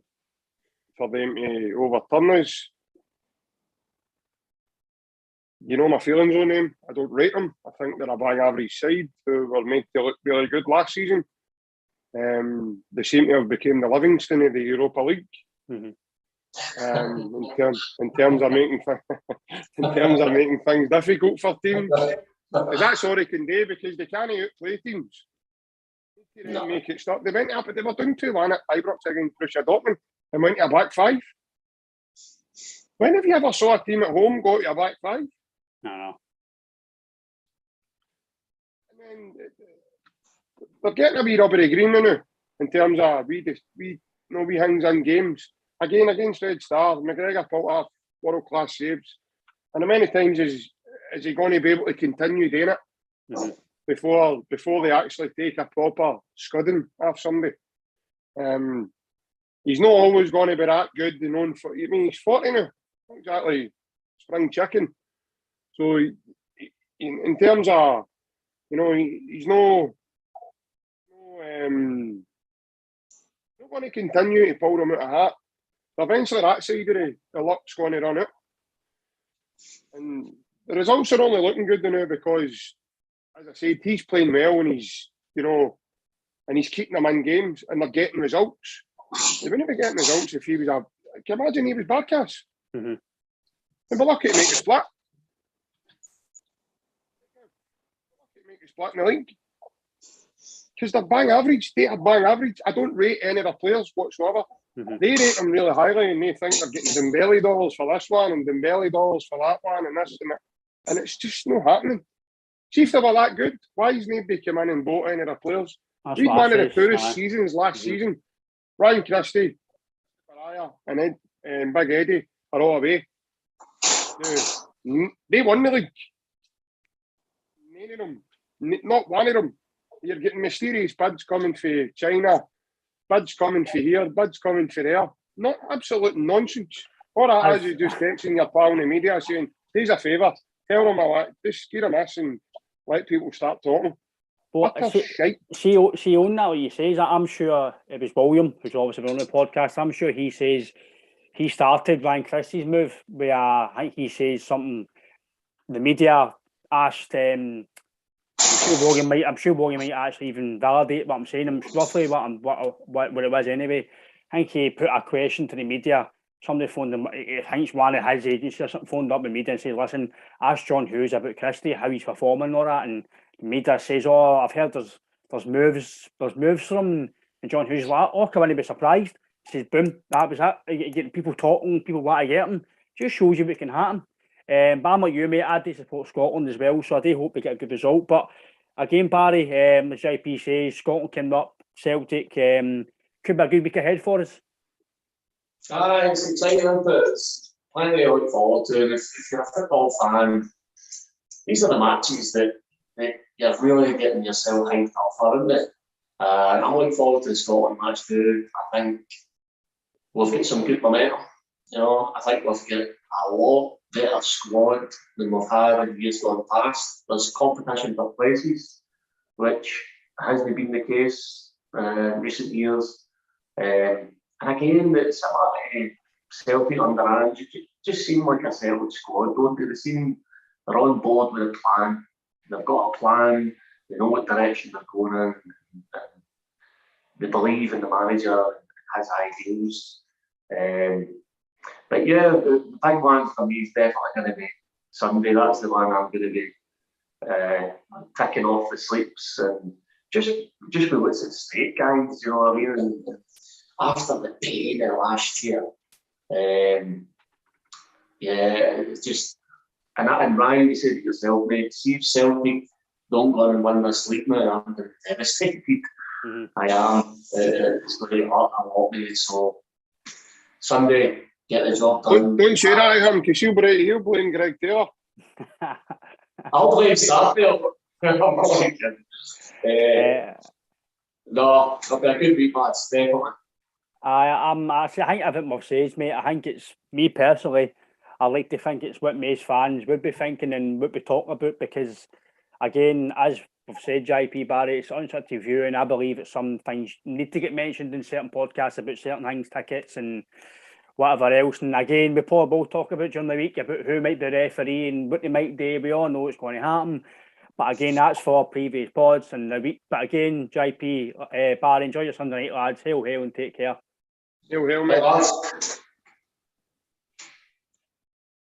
them to overturn us. You know my feelings on them. I don't rate them. I think they're a bang average side who were made to look really good last season. They seem to have become the Livingston of the Europa League. In terms of making things difficult for teams. Is that all they can do? Because they can't outplay teams. They make it stop. They went up, but they were doing 2-1 at Ibrox against Borussia Dortmund and went to a back five. When have you ever saw a team at home go to a back five? No. And then they're getting a wee rubbery green now in terms of we hangs in games. Again, against Red Star, McGregor pulled off world-class saves. And how many times is he going to be able to continue doing it before they actually take a proper scudding off somebody? He's not always going to be that good. He's 40 now, not exactly spring chicken. So in terms of, he's not going to continue to pull them out of hat. Eventually, that side of the luck's going to run out. And the results are only looking good now because, as I said, he's playing well and he's keeping them in games and they're getting results. They wouldn't be getting results if he was can you imagine he was Barkas? Mm-hmm. They'd be lucky to make a split. Make a split in the league. Because they're bang average. They are bang average. I don't rate any of their players whatsoever. Mm-hmm. They rate them really highly and they think they're getting Dembele dollars for this one and Dembele dollars for that one and this and that. And it's just not happening. See, if they were that good, why has nobody come in and bought any of their players? Read one of the poorest seasons last season. Ryan Christie, Faraya, and Big Eddie are all away. They won the league. None of them, not one of them. You're getting mysterious bids coming for China, bids coming for here, bids coming for there. Not absolute nonsense. All that is just texting your pal in the media saying, "Here's a favour. Tell them just scare them this and let people start talking." But she owned that, what you say. I'm sure it was William, who's obviously been on the podcast. I'm sure he says he started Ryan Christie's move where I think he says something. The media asked. I'm sure William might actually even validate what I'm saying. I'm roughly what it was anyway. I think he put a question to the media. Somebody phoned him. I think it's one of his agencies or something phoned up the media and said, "Listen, ask John Hughes about Christie, how he's performing and all that." And the media says, "Oh, I've heard there's moves from him." And John Hughes is like, "Oh, come on, be surprised." He says, "Boom, that was it." You get people talking, people want to get him. Just shows you what can happen. But I'm like you, mate. I do support Scotland as well, so I do hope we get a good result. But again, Barry, as JP says, Scotland came up, Celtic could be a good week ahead for us. It's exciting, but it's plenty to look forward to. And if you're a football fan, these are the matches that you're really getting yourself hyped up for, isn't it? I'm looking forward to the Scotland match too. I think we've got some good momentum. I think we've got a lot better squad than we've had in years gone past. There's competition for places, which hasn't been the case in recent years. And again, it's Celtic under Ange. Just seem like a Celtic squad, don't they? They're on board with a plan. They've got a plan. They know what direction they're going in. And they believe in the manager and his ideals. But yeah, the big one for me is definitely going to be Sunday. That's the one I'm going to be ticking off the sleeps and just with what's at stake, guys. You know what I mean? And after the pain of last year, it's just and Ryan, you said it yourself, mate. See if Celtic don't go and win this league now, I'm devastated. Mm-hmm. I am. It's going to hurt a lot, mate. So Sunday, get the job done. Don't say that to him, because he'll blame Greg Taylor. I'll blame Starfield. No, it'll be a good week, lads, definitely. I think everything we've said, mate. I think it's me personally. I like to think it's what most fans would be thinking and what we talk about, because, again, as we've said, JP Barry, it's unsubjective view, and I believe that some things need to get mentioned in certain podcasts about certain things, tickets and whatever else. And again, we probably both talk about during the week about who might be the referee and what they might do. We all know it's going to happen. But again, that's for previous pods and the week. But again, JP, Barry, enjoy your Sunday night, lads. Hail, and take care. Hail, mate.